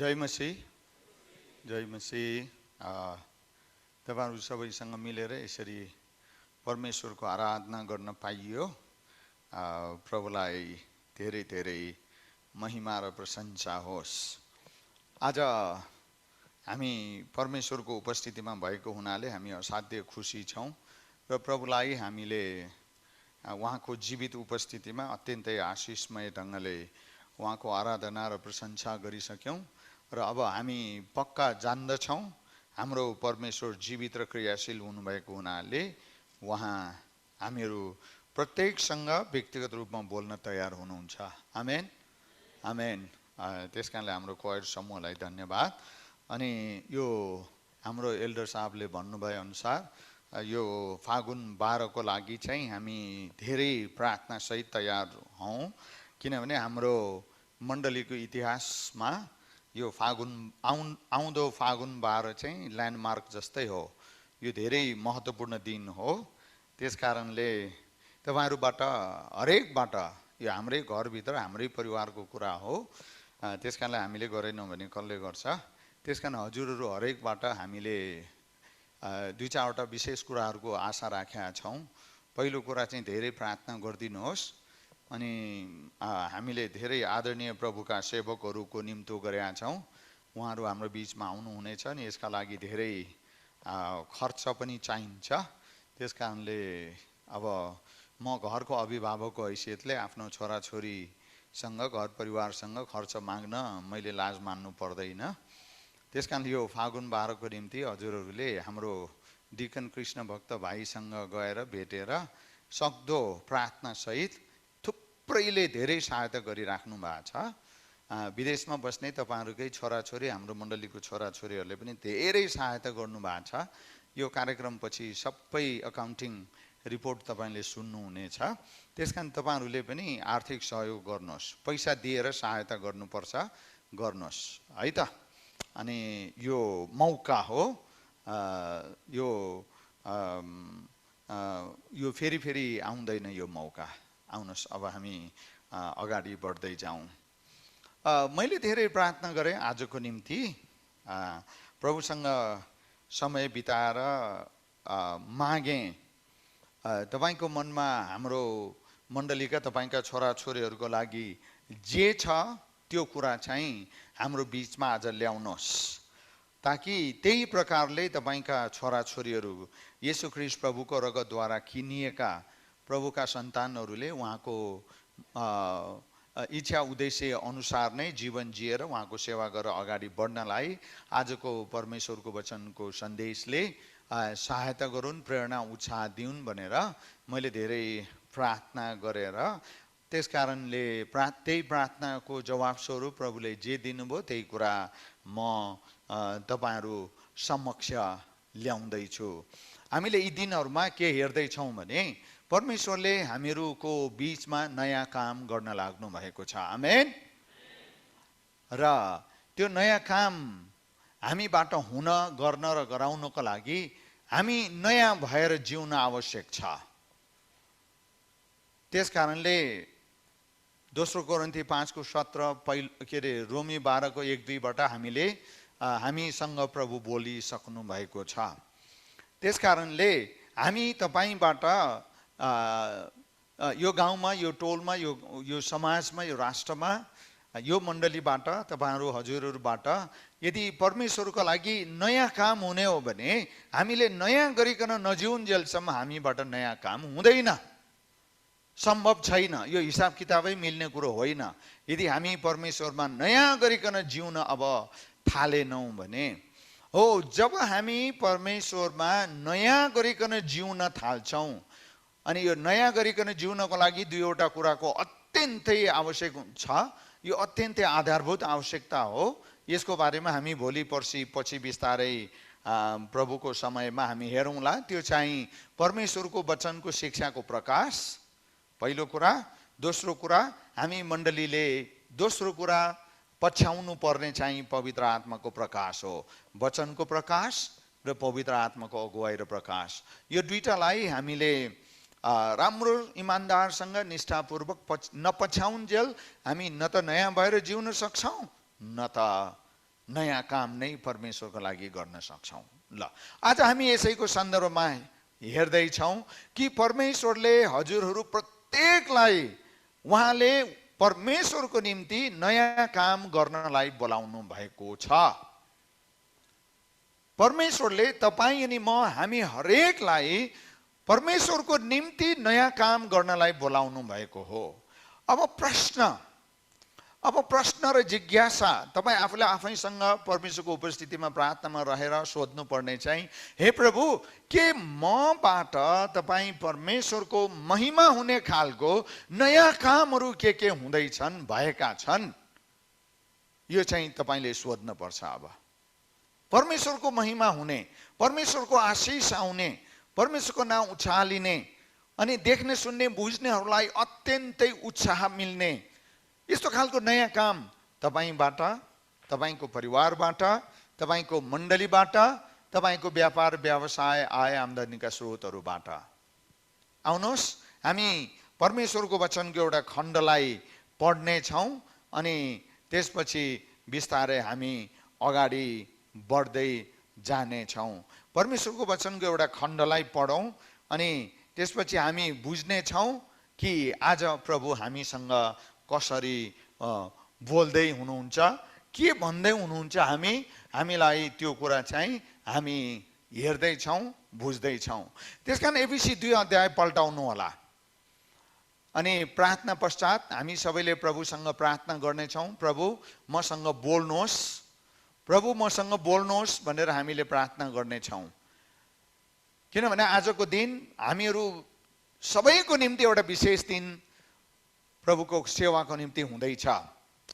जय मसीह जय मसीह। तपाईहरु सबैसँग मिलेर यसरी परमेश्वरको आराधना गर्न पाइयो। प्रभुलाई धेरै धेरै महिमा र प्रशंसा होस्। आज हामी परमेश्वरको उपस्थितिमा भएको हुनाले हामी असाध्य खुसी छौं र प्रभुलाई हामीले उहाँको जीवित उपस्थितिमा अत्यन्तै आशीषमय ढंगले उहाँको आराधना र प्रशंसा गरिसक्यौं र अब हामी पक्का जान्दछौं हाम्रो परमेश्वर जीवित र क्रियाशील हुनुभएको हुनाले उहाँ हामीहरू प्रत्येकसँग व्यक्तिगत रूपमा बोल्न तयार हुनुहुन्छ। आमेन आमेन। त्यसकारणले हाम्रो क्वायर समूहलाई धन्यवाद। अनि यो हाम्रो एल्डर साहबले भन्नुभए अनुसार यो फागुन 12 को लागि चाहिँ हामी धेरै प्रार्थना सहित तयार हौं, किनभने हाम्रो मण्डलीको इतिहासमा यो आउँदो फागुन 12 चाहिँ ल्यान्डमार्क जस्तै हो। यो धेरै महत्त्वपूर्ण दिन हो। त्यसकारणले तपाईहरुबाट हरेकबाट यो हाम्रै घरभित्र हाम्रै परिवारको कुरा हो। त्यसकारणले हामीले गरेनौं भने कसले गर्छ। त्यसकारण हजुरहरु हरेकबाट हामीले दुई चारवटा विशेष कुराहरुको आशा राखेका छौं। पहिलो कुरा चाहिँ धेरै प्रार्थना गरिदिनुहोस्। अनि हामीले धेरै आदरणीय प्रभुका सेवकहरुको निम्तो गरेका छौं। उहाँहरु हाम्रो बीचमा आउनु हुनेछ अनि यसका लागि धेरै खर्च पनि चाहिन्छ। त्यसकारणले अब म घरको अभिभावकको हैसियतले आफ्नो छोराछोरीसँग घर परिवारसँग खर्च माग्न मैले लाज मान्नु पर्दैन। त्यसकारण यो फागुन 12 को निम्ति हजुरहरुले हाम्रो डिकन कृष्ण भक्त भाइसँग गएर भेटेर सक्दो प्रार्थना सहित थुप्रैले धेरै सहायता गरिराख्नु भएको छ। विदेशमा बस्ने तपाईहरुकै छोराछोरी हाम्रो मण्डलीको छोराछोरीहरुले पनि धेरै सहायता गर्नु भएको छ। यो कार्यक्रमपछि सबै अकाउन्टिङ रिपोर्ट तपाईले सुन्नु हुनेछ। त्यसकारण तपाईहरुले पनि आर्थिक सहयोग गर्नुहोस्। पैसा दिएर सहायता गर्नुपर्छ, गर्नुहोस् है त। अनि यो मौका हो। यो फेरि आउँदैन यो मौका। आउनुहोस् अब हामी अगाडि बढ्दै जाउँ। मैले धेरै प्रार्थना गरे आजको निम्ति। प्रभुसँग समय बिताएर मागे तपाईको मनमा हाम्रो मण्डलीका तपाईका छोराछोरीहरुको लागि जे छ त्यो कुरा चाहिँ हाम्रो बीचमा आज ल्याउनुहोस्, ताकि त्यही प्रकारले तपाईका छोराछोरीहरु येशू ख्रीष्ट प्रभुको रगतद्वारा किनिएका प्रभुका सन्तानहरुले उहाँको इच्छा उद्देश्य अनुसार नै जीवन जिएर उहाँको सेवा गरेर अगाडि बढ्नलाई आजको परमेश्वरको वचनको सन्देशले सहायता गरून्, प्रेरणा उत्साह दिउन् भनेर मैले धेरै प्रार्थना गरेर त्यसकारणले त्यही प्रार्थनाको जवाब स्वरूप प्रभुले जे दिनुभयो त्यही कुरा म तपाईहरु समक्ष ल्याउँदै छु। हामीले यी दिनहरुमा के हेर्दै छौं भने परमेश्वरले हामीहरुको बीचमा नयाँ काम गर्न लाग्नु भएको छ। आमेन। र त्यो नयाँ काम हामीबाट हुन, गर्न र गराउनको लागि हामी नयाँ भएर जिउन आवश्यक छ। त्यसकारणले दोस्रो कोरिन्थी 5 को 17 रोमी 12 को 1-2 बाट हामीसँग प्रभु बोलिसक्नु भएको छ। त्यसकारणले हामी तपाईबाट यो गाउँमा, यो टोलमा, यो समाजमा, यो राष्ट्रमा, यो मण्डलीबाट तपाईहरु हजुरहरुबाट यदि परमेश्वरको लागि नयाँ काम हुने हो भने हामीले नयाँ गरिकन नजिउन्जेलसम्म हामीबाट नयाँ काम हुँदैन, सम्भव छैन। यो हिसाब किताबै मिल्ने कुरो होइन। यदि हामी परमेश्वरमा नयाँ गरिकन जिउन अब थालेनौं भने हो, जब हामी परमेश्वरमा नयाँ गरिकन जिउन थाल्छौं अनि यो नयाँ गरिकन जिउनको लागि दुईवटा कुराको अत्यन्तै आवश्यक छ। यो अत्यन्तै आधारभूत आवश्यकता हो। यसको बारेमा हामी भोलि पर्सि पछि बिस्तारै प्रभुको समयमा हामी हेरौँला। त्यो चाहिँ परमेश्वरको वचनको शिक्षाको प्रकाश पहिलो कुरा। दोस्रो कुरा हामी मण्डलीले दोस्रो कुरा पछ्याउनु पर्ने चाहिँ पवित्र आत्माको प्रकाश हो। वचनको प्रकाश र पवित्र आत्माको अगुवाई र प्रकाश, यो दुईटालाई हामीले राम्रो इमानदारसँग निष्ठापूर्वक नपछ्याउन्जेल हामी न त नयाँ भएर जिउन सक्छौं न त नयाँ काम नै परमेश्वरको लागि गर्न सक्छौँ। ल, आज हामी यसैको सन्दर्भमा हेर्दैछौँ कि परमेश्वरले हजुरहरू प्रत्येकलाई उहाँले परमेश्वरको निम्ति नयाँ काम गर्नलाई बोलाउनु भएको छ। परमेश्वरले तपाईँ अनि म हामी हरेकलाई परमेश्वरको निम्ति नयाँ काम गर्नलाई बोलाउनु भएको हो। अब प्रश्न र जिज्ञासा तपाईँ आफूले आफैसँग परमेश्वरको उपस्थितिमा प्रार्थनामा रहेर सोध्नु पर्ने चाहिँ, हे प्रभु, के मबाट तपाईँ परमेश्वरको महिमा हुने खालको नयाँ कामहरू के हुँदैछन्, भएका छन्? यो चाहिँ तपाईँले सोध्न पर्छ। अब परमेश्वरको महिमा हुने, परमेश्वरको आशिष आउने, परमेश्वरको नाम उचालिने अनि देख्ने सुन्ने बुझ्नेहरूलाई अत्यन्तै उत्साह मिल्ने यस्तो खालको नयाँ काम तपाईबाट, तपाईको परिवारबाट, तपाईको मण्डलीबाट, तपाईको व्यापार व्यवसाय आय आम्दानीका स्रोतहरूबाट। आउनुहोस् हामी परमेश्वरको वचनको एउटा खण्डलाई पढ्ने छौँ अनि त्यसपछि बिस्तारै हामी अगाडि बढ्दै जानेछौँ। परमेश्वरको वचनको एउटा खण्डलाई पढौँ अनि त्यसपछि हामी बुझ्ने छौँ कि आज प्रभु हामीसँग कसरी बोल्दै हुनुहुन्छ, के भन्दै हुनुहुन्छ, हामीलाई त्यो कुरा चाहिँ हामी हेर्दैछौँ, बुझ्दैछौँ। त्यसकारण एबिसी 2 अध्याय पल्टाउनु होला अनि प्रार्थना पश्चात हामी सबैले प्रभुसँग प्रार्थना गर्नेछौँ, प्रभु मसँग बोल्नुहोस्, प्रभु मसँग बोल्नुहोस् भनेर हामीले प्रार्थना गर्नेछौँ। किनभने आजको दिन हामीहरू सबैको निम्ति एउटा विशेष दिन प्रभुको सेवाको निम्ति हुँदैछ।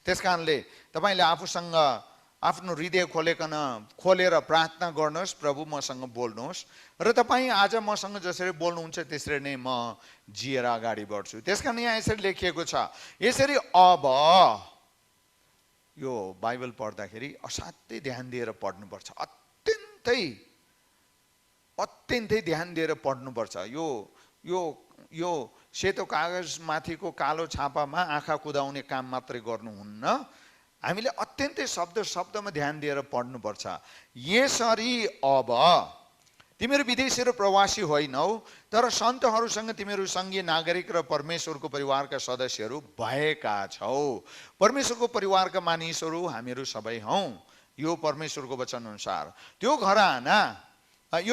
त्यसकारणले तपाईँले आफूसँग आफ्नो हृदय खोलेर प्रार्थना गर्नुहोस्, प्रभु मसँग बोल्नुहोस् र तपाईँ आज मसँग जसरी बोल्नुहुन्छ त्यसरी नै म जिएर अगाडि बढ्छु। त्यसकारण यहाँ यसरी लेखिएको छ, यसरी अब यो बाइबल पढ्दाखेरि असाध्यै ध्यान दिएर पढ्नुपर्छ, अत्यन्तै ध्यान दिएर पढ्नुपर्छ। यो सेतो कागज माथिको कालो छापामा आँखा कुदाउने काम मात्रै गर्नुहुन्न, हामीले अत्यन्तै शब्दमा ध्यान दिएर पढ्नुपर्छ। यसरी अब तिमीहरू विदेशी र प्रवासी होइनौ, तर सन्तहरूसँग तिमीहरू सङ्घीय नागरिक र परमेश्वरको परिवारका सदस्यहरू भएका छौ। परमेश्वरको परिवारका मानिसहरू हामीहरू सबै हौँ। यो परमेश्वरको वचन अनुसार यो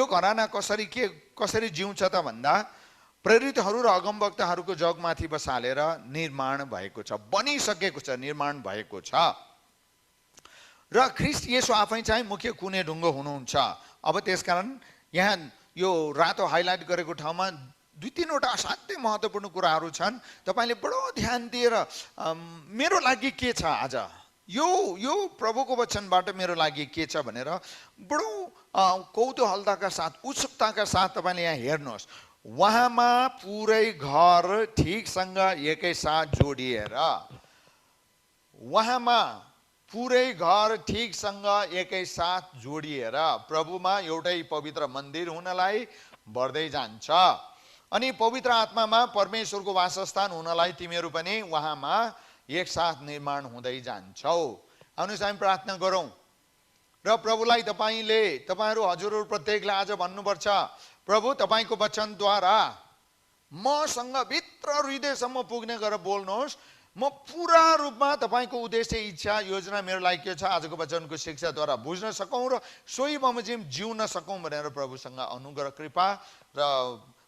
घराना कसरी जिउँछ त भन्दा प्रेरितहरू र अगमवक्ताहरूको जगमाथि बसालेर निर्माण भएको छ, बनिसकेको छ, निर्माण भएको छ र ख्रीष्ट येशू आफै चाहिँ मुख्य कुने ढुङ्गो हुनुहुन्छ। अब त्यसकारण यहाँ यो रातो हाइलाइट गरेको ठाउँमा 2-3वटा असाध्यै महत्त्वपूर्ण कुराहरू छन्। तपाईँले बडो ध्यान दिएर मेरो लागि के छ आज, यो प्रभुको वचनबाट मेरो लागि के छ भनेर बडो कौतूहलताका साथ, उत्सुकताका साथ तपाईँले यहाँ हेर्नुहोस्। उहाँमा पुरै घर ठिकसँग एकैसाथ जोडिएर, उहाँमा पुरै घर ठिकसँग एकैसाथ जोडिएर प्रभुमा एउटै पवित्र मन्दिर हुनलाई बढ्दै जान्छ अनि पवित्र आत्मामा परमेश्वरको वासस्थान हुनलाई तिमीहरू पनि उहाँमा एकसाथ निर्माण हुँदै जान्छौ। आउनुहोस् हामी प्रार्थना गरौँ र प्रभुलाई तपाईँहरू हजुरहरू प्रत्येकले आज भन्नुपर्छ, प्रभु तपाईँको वचनद्वारा मसँग भित्र हृदयसम्म पुग्ने गरेर बोल्नुहोस्। म पुरा रूपमा तपाईँको उद्देश्य, इच्छा, योजना मेरो लागि के छ आजको वचनको शिक्षाद्वारा बुझ्न सकौँ र सोही बमोजिम जिउन सकौँ भनेर प्रभुसँग अनुग्रह, कृपा र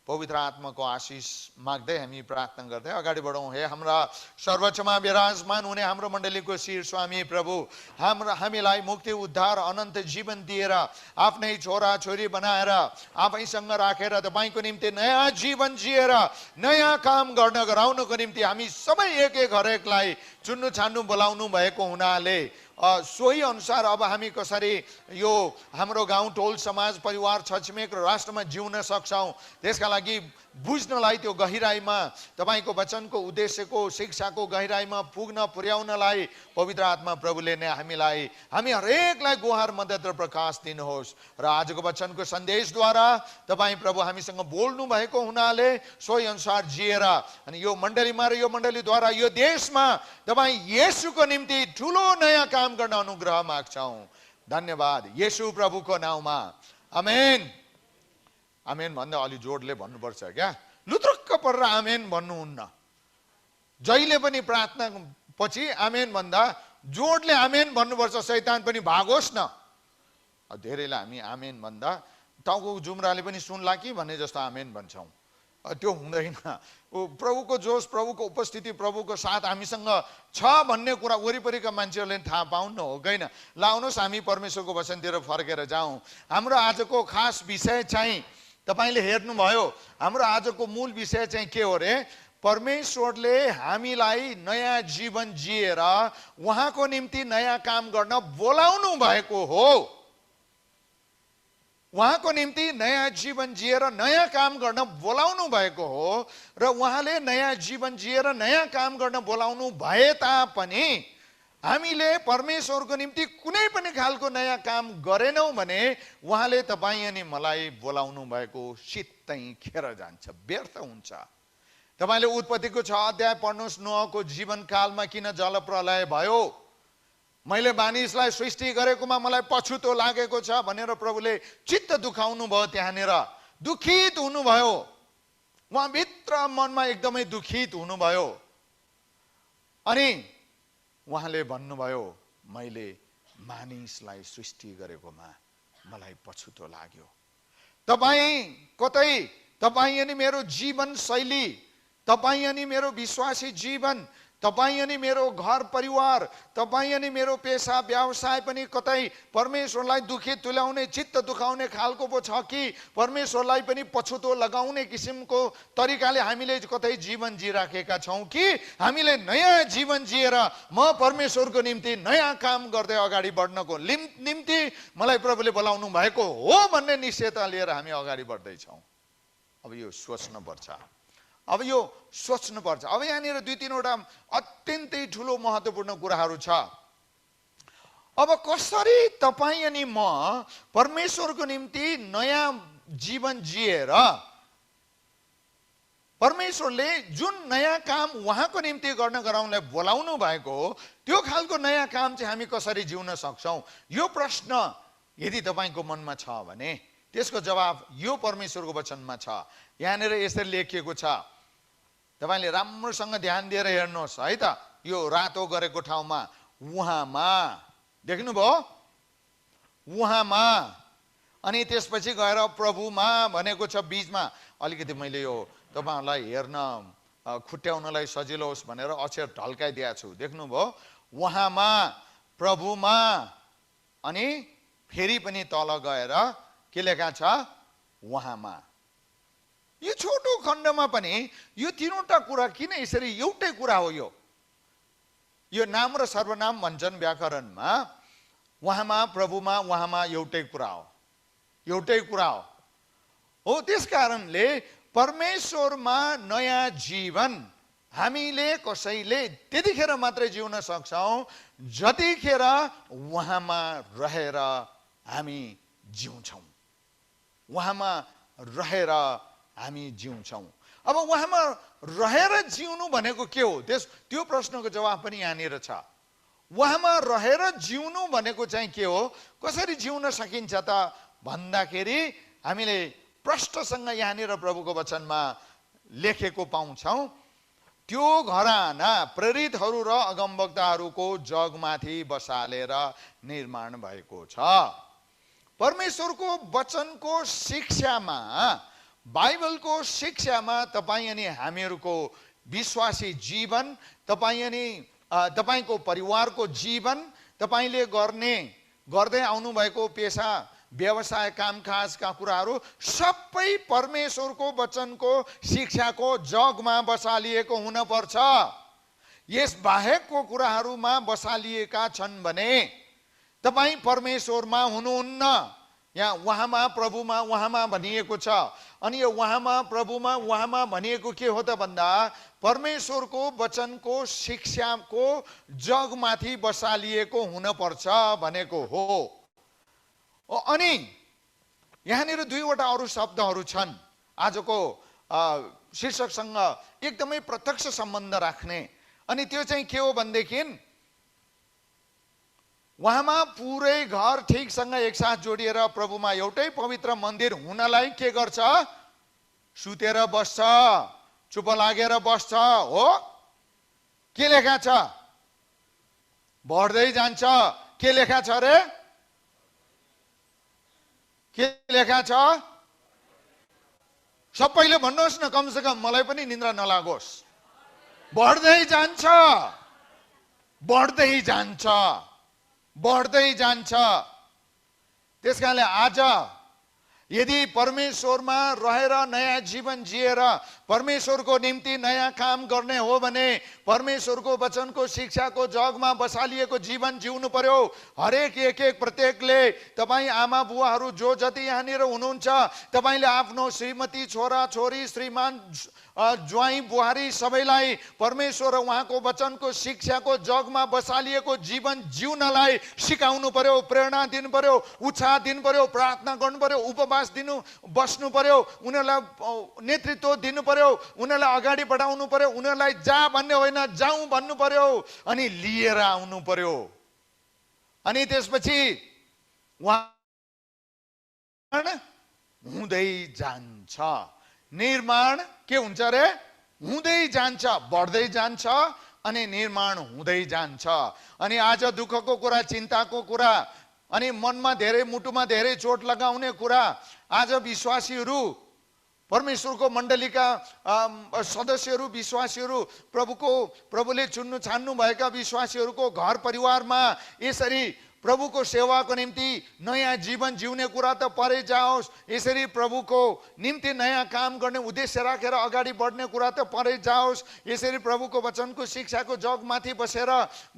पवित्र आत्माको आशिष माग्दै हामी प्रार्थना गर्दै अगाडि बढौँ। हे हाम्रा सर्वोच्चमा विराजमान हुने हाम्रो मण्डलीको शिर स्वामी प्रभु, हामीलाई मुक्ति, उद्धार, अनन्त जीवन दिएर आफ्नै छोरा छोरी बनाएर आफैसँग राखेर तपाईँको निम्ति नयाँ जीवन जिएर नयाँ काम गराउनको निम्ति हामी सबै एक हरेकलाई चुन्नु छान्नु बोलाउनु भएको हुनाले सोही अनुसार अब हामी कसरी यो हाम्रो गाउँ टोल समाज परिवार छछमेक र राष्ट्रमा जिउन सक्छौँ त्यसका लागि बुझ्नलाई, त्यो गहिराईमा तपाईँको वचनको उद्देश्यको शिक्षाको गहिराईमा पुर्याउनलाई पवित्र आत्मा प्रभुले नै हामी हरेकलाई गुहार मद्दत र प्रकाश दिनुहोस्। र आजको वचनको सन्देशद्वारा तपाईँ प्रभु हामीसँग बोल्नु भएको हुनाले सोही अनुसार जिएर अनि यो मण्डलीमा र यो मण्डलीद्वारा यो देशमा तपाईँ येशूको निम्ति ठुलो नयाँ काम गर्न अनुग्रह माग्छौँ। धन्यवाद येशू प्रभुको नाउँमा, आमेन। आमेन भन्दा अलि जोडले भन्नुपर्छ क्या, लुत्रुक्क परेर आमेन भन्नुहुन्न। जहिले पनि प्रार्थना पछि आमेन भन्दा जोडले आमेन भन्नुपर्छ, शैतान पनि भागोस् न। धेरैलाई हामी आमेन भन्दा टाउको जुम्राले पनि सुन्ला कि भन्ने जस्तो आमेन भन्छौँ, त्यो हुँदैन। प्रभुको जोस, प्रभुको उपस्थिति, प्रभुको साथ हामीसँग छ भन्ने कुरा वरिपरिका मान्छेहरूले थाहा पाउनु हो गएन। लाउनुहोस् हामी परमेश्वरको वचनतिर फर्केर जाउँ। हाम्रो आजको खास विषय चाहिँ तपाईले हेर्नुभयो, हाम्रो आजको मूल विषय चाहिँ के हो रे? परमेश्वरले हामीलाई नयाँ जीवन जिएर उहाँको निम्ति नयाँ काम गर्न बोलाउनु भएको हो। उहाँको निम्ति नयाँ जीवन जिएर नयाँ काम गर्न बोलाउनु भएको हो। र उहाँले नयाँ जीवन जिएर नयाँ काम गर्न बोलाउनु भए तापनि हामीले परमेश्वरको निम्ति कुनै पनि खालको नयाँ काम गरेनौँ भने उहाँले तपाईँ अनि मलाई बोलाउनु भएको सित्तै खेर जान्छ, व्यर्थ हुन्छ। तपाईँले उत्पत्तिको 6 अध्याय पढ्नुहोस्, नोहको जीवनकालमा किन जलप्रलय भयो। मैले मानिसलाई सृष्टि गरेकोमा मलाई पछुतो लागेको छ भनेर प्रभुले चित्त दुखाउनु भयो। त्यहाँनिर दुखित हुनुभयो, उहाँभित्र मनमा एकदमै दुखित हुनुभयो। अनि उहाँले भन्नुभयो, मैले मानिसलाई सृष्टि गरेकोमा मलाई पछुतो लाग्यो। तपाईँ अनि मेरो जीवन शैली, तपाईँ अनि मेरो विश्वासी जीवन, तपाईँ अनि मेरो घर परिवार, तपाईँ अनि मेरो पेसा व्यवसाय पनि कतै परमेश्वरलाई दुखित तुल्याउने, चित्त दुखाउने खालको पो छ कि परमेश्वरलाई पनि पछुतो लगाउने किसिमको तरिकाले हामीले कतै जीवन जिराखेका छौँ कि हामीले नयाँ जीवन जिएर म परमेश्वरको निम्ति नयाँ काम गर्दै अगाडि बढ्नको निम्ति मलाई प्रभुले बोलाउनु भएको हो भन्ने निश्चयता लिएर हामी अगाडि बढ्दैछौँ। अब यो सोच्नुपर्छ, अब यो सोच्नुपर्छ। अब यहाँनिर 2-3वटा अत्यन्तै ठुलो महत्त्वपूर्ण कुराहरू छ। अब कसरी तपाईँ अनि म परमेश्वरको निम्ति नयाँ जीवन जिएर परमेश्वरले जुन नयाँ काम उहाँको निम्ति गर्न गराउनलाई बोलाउनु भएको हो त्यो खालको नयाँ काम चाहिँ हामी कसरी जिउन सक्छौँ, यो प्रश्न यदि तपाईँको मनमा छ भने त्यसको जवाब यो परमेश्वरको वचनमा छ। यहाँनिर यसरी लेखिएको छ, तपाईले राम्रोसँग ध्यान दिएर हेर्नुहोस् है त। यो रातो गरेको ठाउँमा उहाँमा देख्नुभयो, उहाँमा, अनि त्यसपछि गएर प्रभुमा भनेको छ बीचमा। अलिकति मैले यो तपाईहरुलाई हेर्न खुट्याउनलाई सजिलो होस् भनेर अक्षर ढल्काइदिएको छु, देख्नुभयो, उहाँमा, प्रभुमा, अनि फेरि पनि तल गएर के लेखा छ, उहाँमा। यो छोटो खण्डमा पनि यो तीनवटा कुरा किन यसरी एउटै कुरा हो। यो नाम र सर्वनाम भन्छन् व्याकरणमा, उहाँमा, प्रभुमा, उहाँमा एउटै कुरा हो, एउटै कुरा हो। त्यसकारणले परमेश्वरमा नयाँ जीवन हामीले कसैले त्यतिखेर मात्रै जिउन सक्छौँ जतिखेर उहाँमा रहेर हामी जिउँछौँ, उहाँमा रहेर हामी जिउँछौँ। अब उहाँमा रहेर जिउनु भनेको के हो, त्यो प्रश्नको जवाब पनि यहाँनिर छ। उहाँमा रहेर जिउनु भनेको चाहिँ के हो, कसरी जिउन सकिन्छ त भन्दाखेरि हामीले प्रष्टसँग यहाँनिर प्रभुको वचनमा लेखेको पाउँछौँ। त्यो घराना प्रेरितहरू र अगमवक्ताहरूको जगमाथि बसालेर निर्माण भएको छ। परमेश्वरको वचनको शिक्षामा, बाइबलको शिक्षामा तपाईँ अनि हामीहरूको विश्वासी जीवन, तपाईको परिवारको जीवन, तपाईले गर्दै आउनुभएको पेसा व्यवसाय कामकाजका कुराहरू सबै परमेश्वरको वचनको शिक्षाको जगमा बसालिएको हुनपर्छ। यस बाहेकको कुराहरूमा बसालिएका छन् भने तपाईँ परमेश्वरमा हुनुहुन्न, यहाँ उहाँमा प्रभुमा उहाँमा भनिएको छ। अनि यो उहाँमा प्रभुमा उहाँमा भनिएको के हो त भन्दा परमेश्वरको वचनको शिक्षाको जगमाथि बसालिएको हुनपर्छ भनेको हो। अनि यहाँनिर दुईवटा अरू शब्दहरू छन् आजको शीर्षकसँग एकदमै प्रत्यक्ष सम्बन्ध राख्ने। अनि त्यो चाहिँ के हो भनेदेखि उहाँमा पुरै घर ठिकसँग एकसाथ जोडिएर प्रभुमा एउटै पवित्र मन्दिर हुनलाई के गर्छ? सुतेर बस्छ, चुप लागेर बस्छ। हो, के लेखा छ? बढ्दै जान्छ। के लेखा छ रे? के लेखा छ? सबैले भन्नुहोस् न, कमसे कम मलाई पनि निन्द्रा नलागोस्। बढ्दै जान्छ, बढ्दै जान्छ, बढ्दै जान्छ। त्यसकारणले आज यदि परमेश्वरमा रहेर नयाँ जीवन जिएर परमेश्वरको निम्ति नयाँ काम गर्ने हो भने परमेश्वरको वचनको शिक्षाको जगमा बसालिएको जीवन जिउनु पर्यो। हरेक एक प्रत्येकले, तपाईँ आमा बुवाहरू जो जति यहाँनिर हुनुहुन्छ, तपाईँले आफ्नो श्रीमती, छोरा छोरी, श्रीमान, ज्वाइँ बुहारी सबैलाई परमेश्वर उहाँको वचनको शिक्षाको जगमा बसालिएको जीवन जिउनलाई सिकाउनु पर्यो, प्रेरणा दिनु पर्यो, उत्साह दिनु पर्यो, प्रार्थना गर्नु पर्यो, उपवास दिनु बस्नु पर्यो, उनीहरूलाई नेतृत्व दिनु पर्यो, उनीहरूलाई अगाडि बढाउनु पर्यो, उनीहरूलाई जा भन्ने होइन जाउँ भन्नु पर्यो, अनि लिएर आउनु पर्यो। अनि त्यसपछि उहाँ हुँदै जान्छ। निर्माण के हुन्छ रे? हुँदै जान्छ, बढ्दै जान्छ अनि निर्माण हुँदै जान्छ। अनि आज दुःखको कुरा, चिन्ताको कुरा, अनि मनमा धेरै, मुटुमा धेरै चोट लगाउने कुरा, आज विश्वासीहरू, परमेश्वरको मण्डलीका सदस्यहरू, विश्वासीहरू, प्रभुले चुन्नु छान्नु भएका विश्वासीहरूको घर परिवारमा यसरी प्रभुको सेवाको निम्ति नयाँ जीवन जिउने कुरा त परै जाओस्, यसरी प्रभुको निम्ति नयाँ काम गर्ने उद्देश्य राखेर अगाडि बढ्ने कुरा त परै जाओस्, यसरी प्रभुको वचनको शिक्षाको जगमाथि बसेर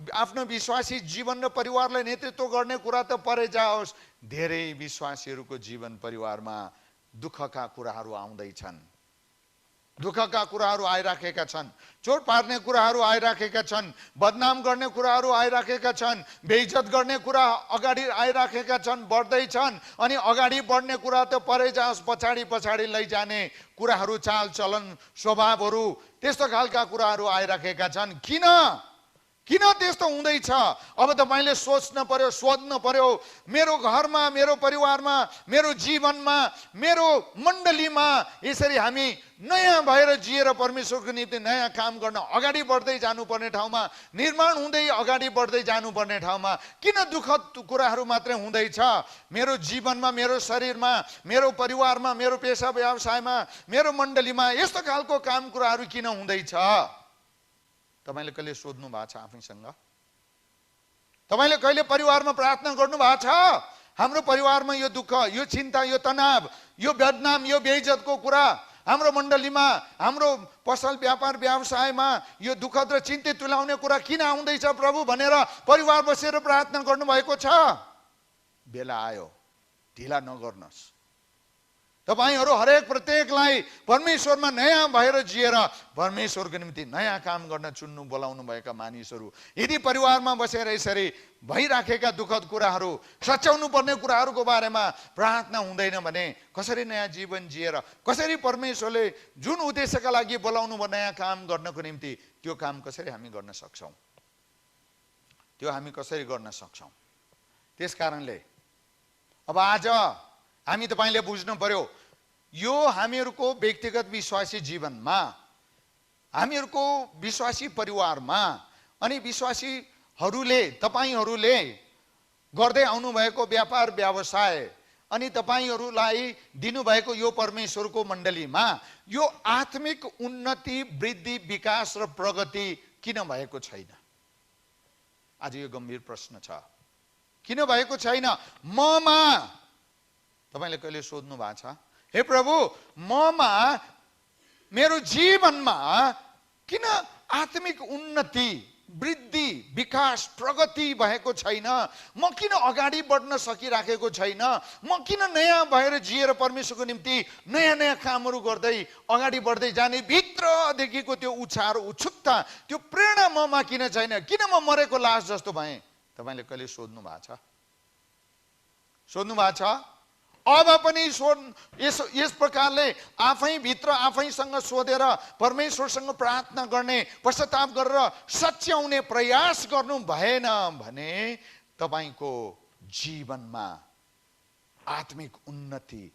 आफ्नो विश्वासी जीवन र परिवारलाई नेतृत्व गर्ने कुरा त परै जाओस्। धेरै विश्वासीहरूको जीवन परिवारमा दुःखका कुराहरू आउँदैछन्, दुःखका कुराहरू आइराखेका छन्, चोट पार्ने कुराहरू आइराखेका छन्, बदनाम गर्ने कुराहरू आइराखेका छन्, बेइज्जत गर्ने कुरा अगाडि आइराखेका छन्, बढ्दैछन्। अनि अगाडि बढ्ने कुरा त परै जाओस्, पछाडि पछाडि लैजाने कुराहरू, चाल चलन, स्वभावहरू, त्यस्तो खालका कुराहरू आइराखेका छन्। किन त्यस्तो हुँदैछ? अब तपाईँले सोच्न पर्यो, सोध्न पर्यो, मेरो घरमा, मेरो परिवारमा, मेरो जीवनमा, मेरो मण्डलीमा यसरी हामी नयाँ भएर जिएर परमेश्वरको निम्ति नयाँ काम गर्न अगाडि बढ्दै जानुपर्ने ठाउँमा, निर्माण हुँदै अगाडि बढ्दै जानुपर्ने ठाउँमा किन दुःखद कुराहरू मात्रै हुँदैछ? मेरो जीवनमा, मेरो शरीरमा, मेरो परिवारमा, मेरो पेसा व्यवसायमा, मेरो मण्डलीमा यस्तो खालको काम कुराहरू किन हुँदैछ? तपाईँले कहिले सोध्नु भएको छ आफैसँग? तपाईँले कहिले परिवारमा प्रार्थना गर्नु भएको छ? हाम्रो परिवारमा यो दुःख, यो चिन्ता, यो तनाव, यो बदनाम, यो बेइज्जतको कुरा हाम्रो मण्डलीमा, हाम्रो पसल व्यापार व्यवसायमा यो दुःखद र चिन्तित तुल्याउने कुरा किन आउँदैछ प्रभु भनेर परिवार बसेर प्रार्थना गर्नुभएको छ? बेला आयो, ढिला नगर्नुहोस्। तपाईहरू हरेक प्रत्येकलाई परमेश्वरमा नयाँ भएर जिएर परमेश्वरको निम्ति नयाँ काम गर्न चुन्नु बोलाउनु भएका मानिसहरू, यदि परिवारमा बसेर यसरी भइराखेका दुःखद कुराहरू, सच्याउनु पर्ने कुराहरूको बारेमा प्रार्थना हुँदैन भने कसरी नयाँ जीवन जिएर, कसरी परमेश्वरले जुन उद्देश्यका लागि बोलाउनु भयो नयाँ काम गर्नको निम्ति, त्यो काम कसरी हामी गर्न सक्छौँ? त्यो हामी कसरी गर्न सक्छौँ? त्यस कारणले अब आज हामी तपाईले बुझ्नु पर्यो, यो हामीहरूको व्यक्तिगत विश्वासी जीवनमा, हामीहरूको विश्वासी परिवारमा, अनि विश्वासीहरूले, तपाईहरूले गर्दै आउनु भएको व्यापार व्यवसाय, अनि तपाईहरूलाई दिनुभएको यो परमेश्वरको मण्डलीमा यो आत्मिक उन्नति, वृद्धि, विकास र प्रगति किन भएको छैन? आज यो गम्भीर प्रश्न छ। किन भएको छैन? ममा तपाईले कहिले सोध्नु भएको छ, हे प्रभु ममा, मेरो जीवनमा किन आत्मिक उन्नति, वृद्धि विकास प्रगति भएको छैन, म किन अगाडि बढ्न सकिराखेको छैन, म किन नयाँ भएर जिएर परमेश्वरको निम्ति नयाँ नयाँ कामहरू गर्दै अगाडि बढ्दै जाने भित्रदेखिको त्यो उछार उत्सुकता त्यो प्रेरणा ममा किन छैन, किन म मरेको लास जस्तो भएँ? तपाईँले कहिले सोध्नु भएको छ? सोध्नु भएको छ? अब पनि यस प्रकारले आफै भित्र आफैसँग सोधेर परमेश्वरसँग प्रार्थना गर्ने, पश्चाताप गरेर सच्याउने प्रयास गर्नु भएन भने तपाईको जीवनमा आत्मिक उन्नति,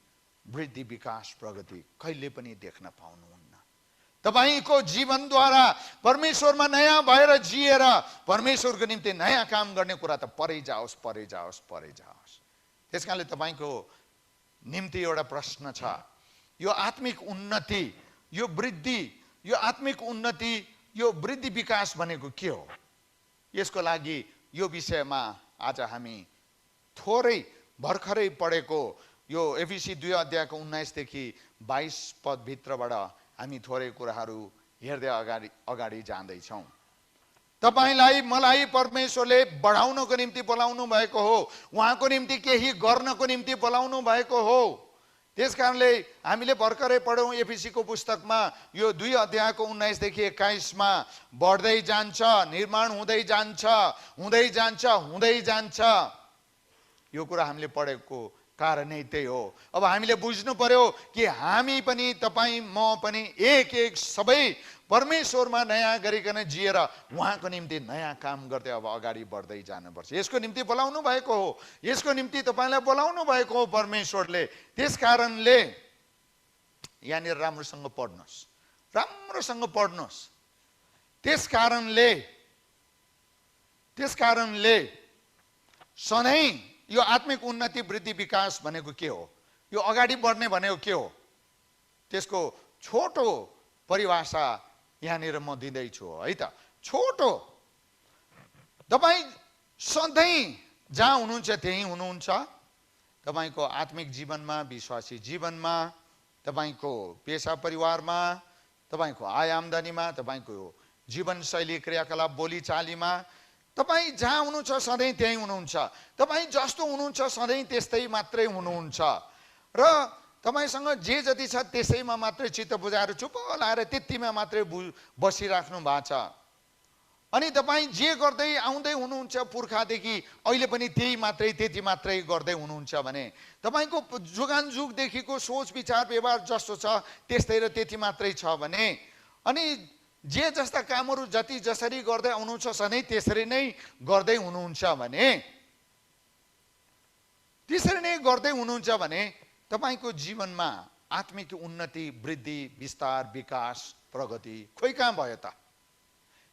वृद्धि, विकास, प्रगति कहिले पनि देख्न पाउनुहुन्न। तपाईको जीवनद्वारा परमेश्वरमा नयाँ भएर जिएर परमेश्वरको निम्ति नयाँ काम गर्ने कुरा त परै जाओस्, परै जाओस्, परै जाओस्। त्यसकारणले तपाईको निम्ति एउटा प्रश्न छ, यो आत्मिक उन्नति, यो वृद्धि, यो आत्मिक उन्नति, यो वृद्धि विकास भनेको के हो? यसको लागि यो विषयमा आज हामी थोरै भर्खरै पढेको यो एफिसी 2 अध्यायको 19 देखि 22 पद भित्रबाट हामी थोरै कुराहरू हेर्दै अगाडि जाँदैछौँ। तपाईलाई मलाई परमेश्वरले बढाउनको निम्ति बोलाउनु भएको हो, उहाँको निम्ति केही गर्नको निम्ति बोलाउनु भएको हो। त्यसकारणले हामीले भर्खरै पढौँ एफिसीको पुस्तकमा यो 2 अध्यायको 19 देखि 21 मा बढ्दै जान्छ, निर्माण हुँदै जान्छ, हुँदै जान्छ, हुँदै जान्छ। यो कुरा हामीले पढेको कारणै त्यही हो। अब हामीले बुझ्नु पर्यो कि हामी पनि, तपाईँ, म पनि एक सबै परमेश्वरमा नयाँ गरिकन जिएर उहाँको निम्ति नयाँ काम गर्दै अब अगाडि बढ्दै जानुपर्छ। यसको निम्ति बोलाउनु भएको हो, यसको निम्ति तपाईँलाई बोलाउनु भएको हो परमेश्वरले। त्यसकारणले यहाँनिर राम्रोसँग पढ्नुहोस्, राम्रोसँग पढ्नुहोस्। त्यसकारणले सधैँ यो आत्मिक उन्नति, वृद्धि, विकास भनेको के हो, यो अगाडि बढ्ने भनेको के हो, त्यसको छोटो परिभाषा यहाँनिर म दिँदैछु है त। छोटो, तपाईँ सधैँ जहाँ हुनुहुन्छ त्यहीँ हुनुहुन्छ। तपाईँको आत्मिक जीवनमा, विश्वासी जीवनमा, तपाईँको पेसा परिवारमा, तपाईँको आय आम्दानीमा, तपाईँको जीवनशैली क्रियाकलाप बोलीचालीमा, तपाईँ जहाँ हुनुहुन्छ सधैँ त्यहीँ हुनुहुन्छ। तपाईँ जस्तो हुनुहुन्छ सधैँ त्यस्तै मात्रै हुनुहुन्छ र तपाईसँग जे जति छ त्यसैमा मात्रै चित्त बुझाएर चुप लाएर त्यतिमा मात्रै बसिराख्नु भएको छ। अनि तपाईँ जे गर्दै आउँदै हुनुहुन्छ पुर्खादेखि अहिले पनि त्यति मात्रै गर्दै हुनुहुन्छ भने तपाईँको जुगानजुगदेखिको सोच विचार व्यवहार जस्तो छ त्यस्तै र त्यति मात्रै छ भने, अनि जे जस्ता कामहरू जसरी गर्दै आउनुहुन्छ सधैँ त्यसरी नै गर्दै हुनुहुन्छ भने तपाईको जीवनमा आत्मिक उन्नति, वृद्धि, विस्तार, विकास, प्रगति खोइ कहाँ भयो त?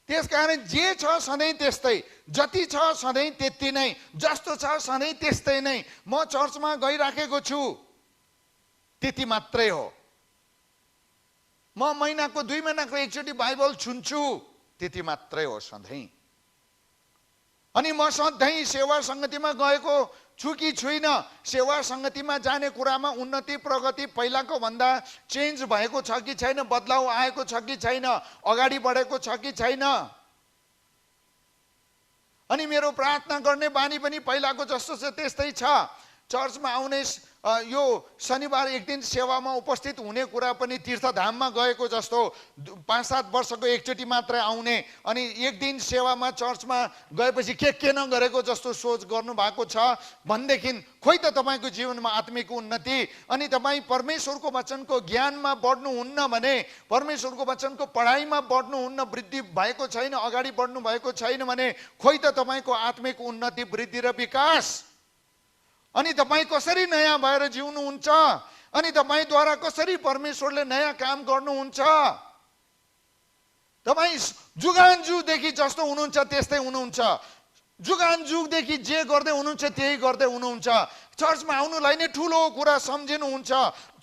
त्यसकारण जे छ सधैँ त्यस्तै, जति छ सधैँ त्यति नै, जस्तो छ सधैँ त्यस्तै नै। म चर्चमा गइराखेको छु त्यति मात्रै हो, म महिनाको 2 महिनाको एकचोटि बाइबल छुन्छु त्यति मात्रै हो सधैँ। अनि म सधैँ सेवा सङ्गतिमा गएको छु कि छुइनँ, सेवा सङ्गतिमा जाने कुरामा उन्नति, प्रगति पहिलाको भन्दा चेन्ज भएको छ कि छैन, बदलाउ आएको छ कि छैन, अगाडि बढेको छ कि छैन। अनि मेरो प्रार्थना गर्ने बानी पनि पहिलाको जस्तो छ त्यस्तै छ। चर्चमा आउने यो शनिबार एक दिन सेवामा उपस्थित हुने कुरा पनि तीर्थधाममा गएको जस्तो 5-7 वर्षको एकचोटि मात्रै आउने, अनि एक दिन सेवामा चर्चमा गएपछि के नगरेको जस्तो सोच गर्नु भएको छ भनेदेखि खोइ त तपाईँको जीवनमा आत्मिक उन्नति अनि तपाईँ परमेश्वरको वचनको ज्ञानमा बढ्नुहुन्न भने, परमेश्वरको वचनको पढाइमा बढ्नुहुन्न, वृद्धि भएको छैन, अगाडि बढ्नु भएको छैन भने खोइ त तपाईँको आत्मिक उन्नति, वृद्धि र विकास। अनि तपाईँ कसरी नयाँ भएर जिउनुहुन्छ, अनि तपाईँद्वारा कसरी परमेश्वरले नयाँ काम गर्नुहुन्छ? तपाईँ जुगानजुगदेखि जस्तो हुनुहुन्छ त्यस्तै हुनुहुन्छ, जुगानजुगदेखि जे गर्दै हुनुहुन्छ त्यही गर्दै हुनुहुन्छ। चर्चमा आउनुलाई नै ठुलो कुरा सम्झिनुहुन्छ,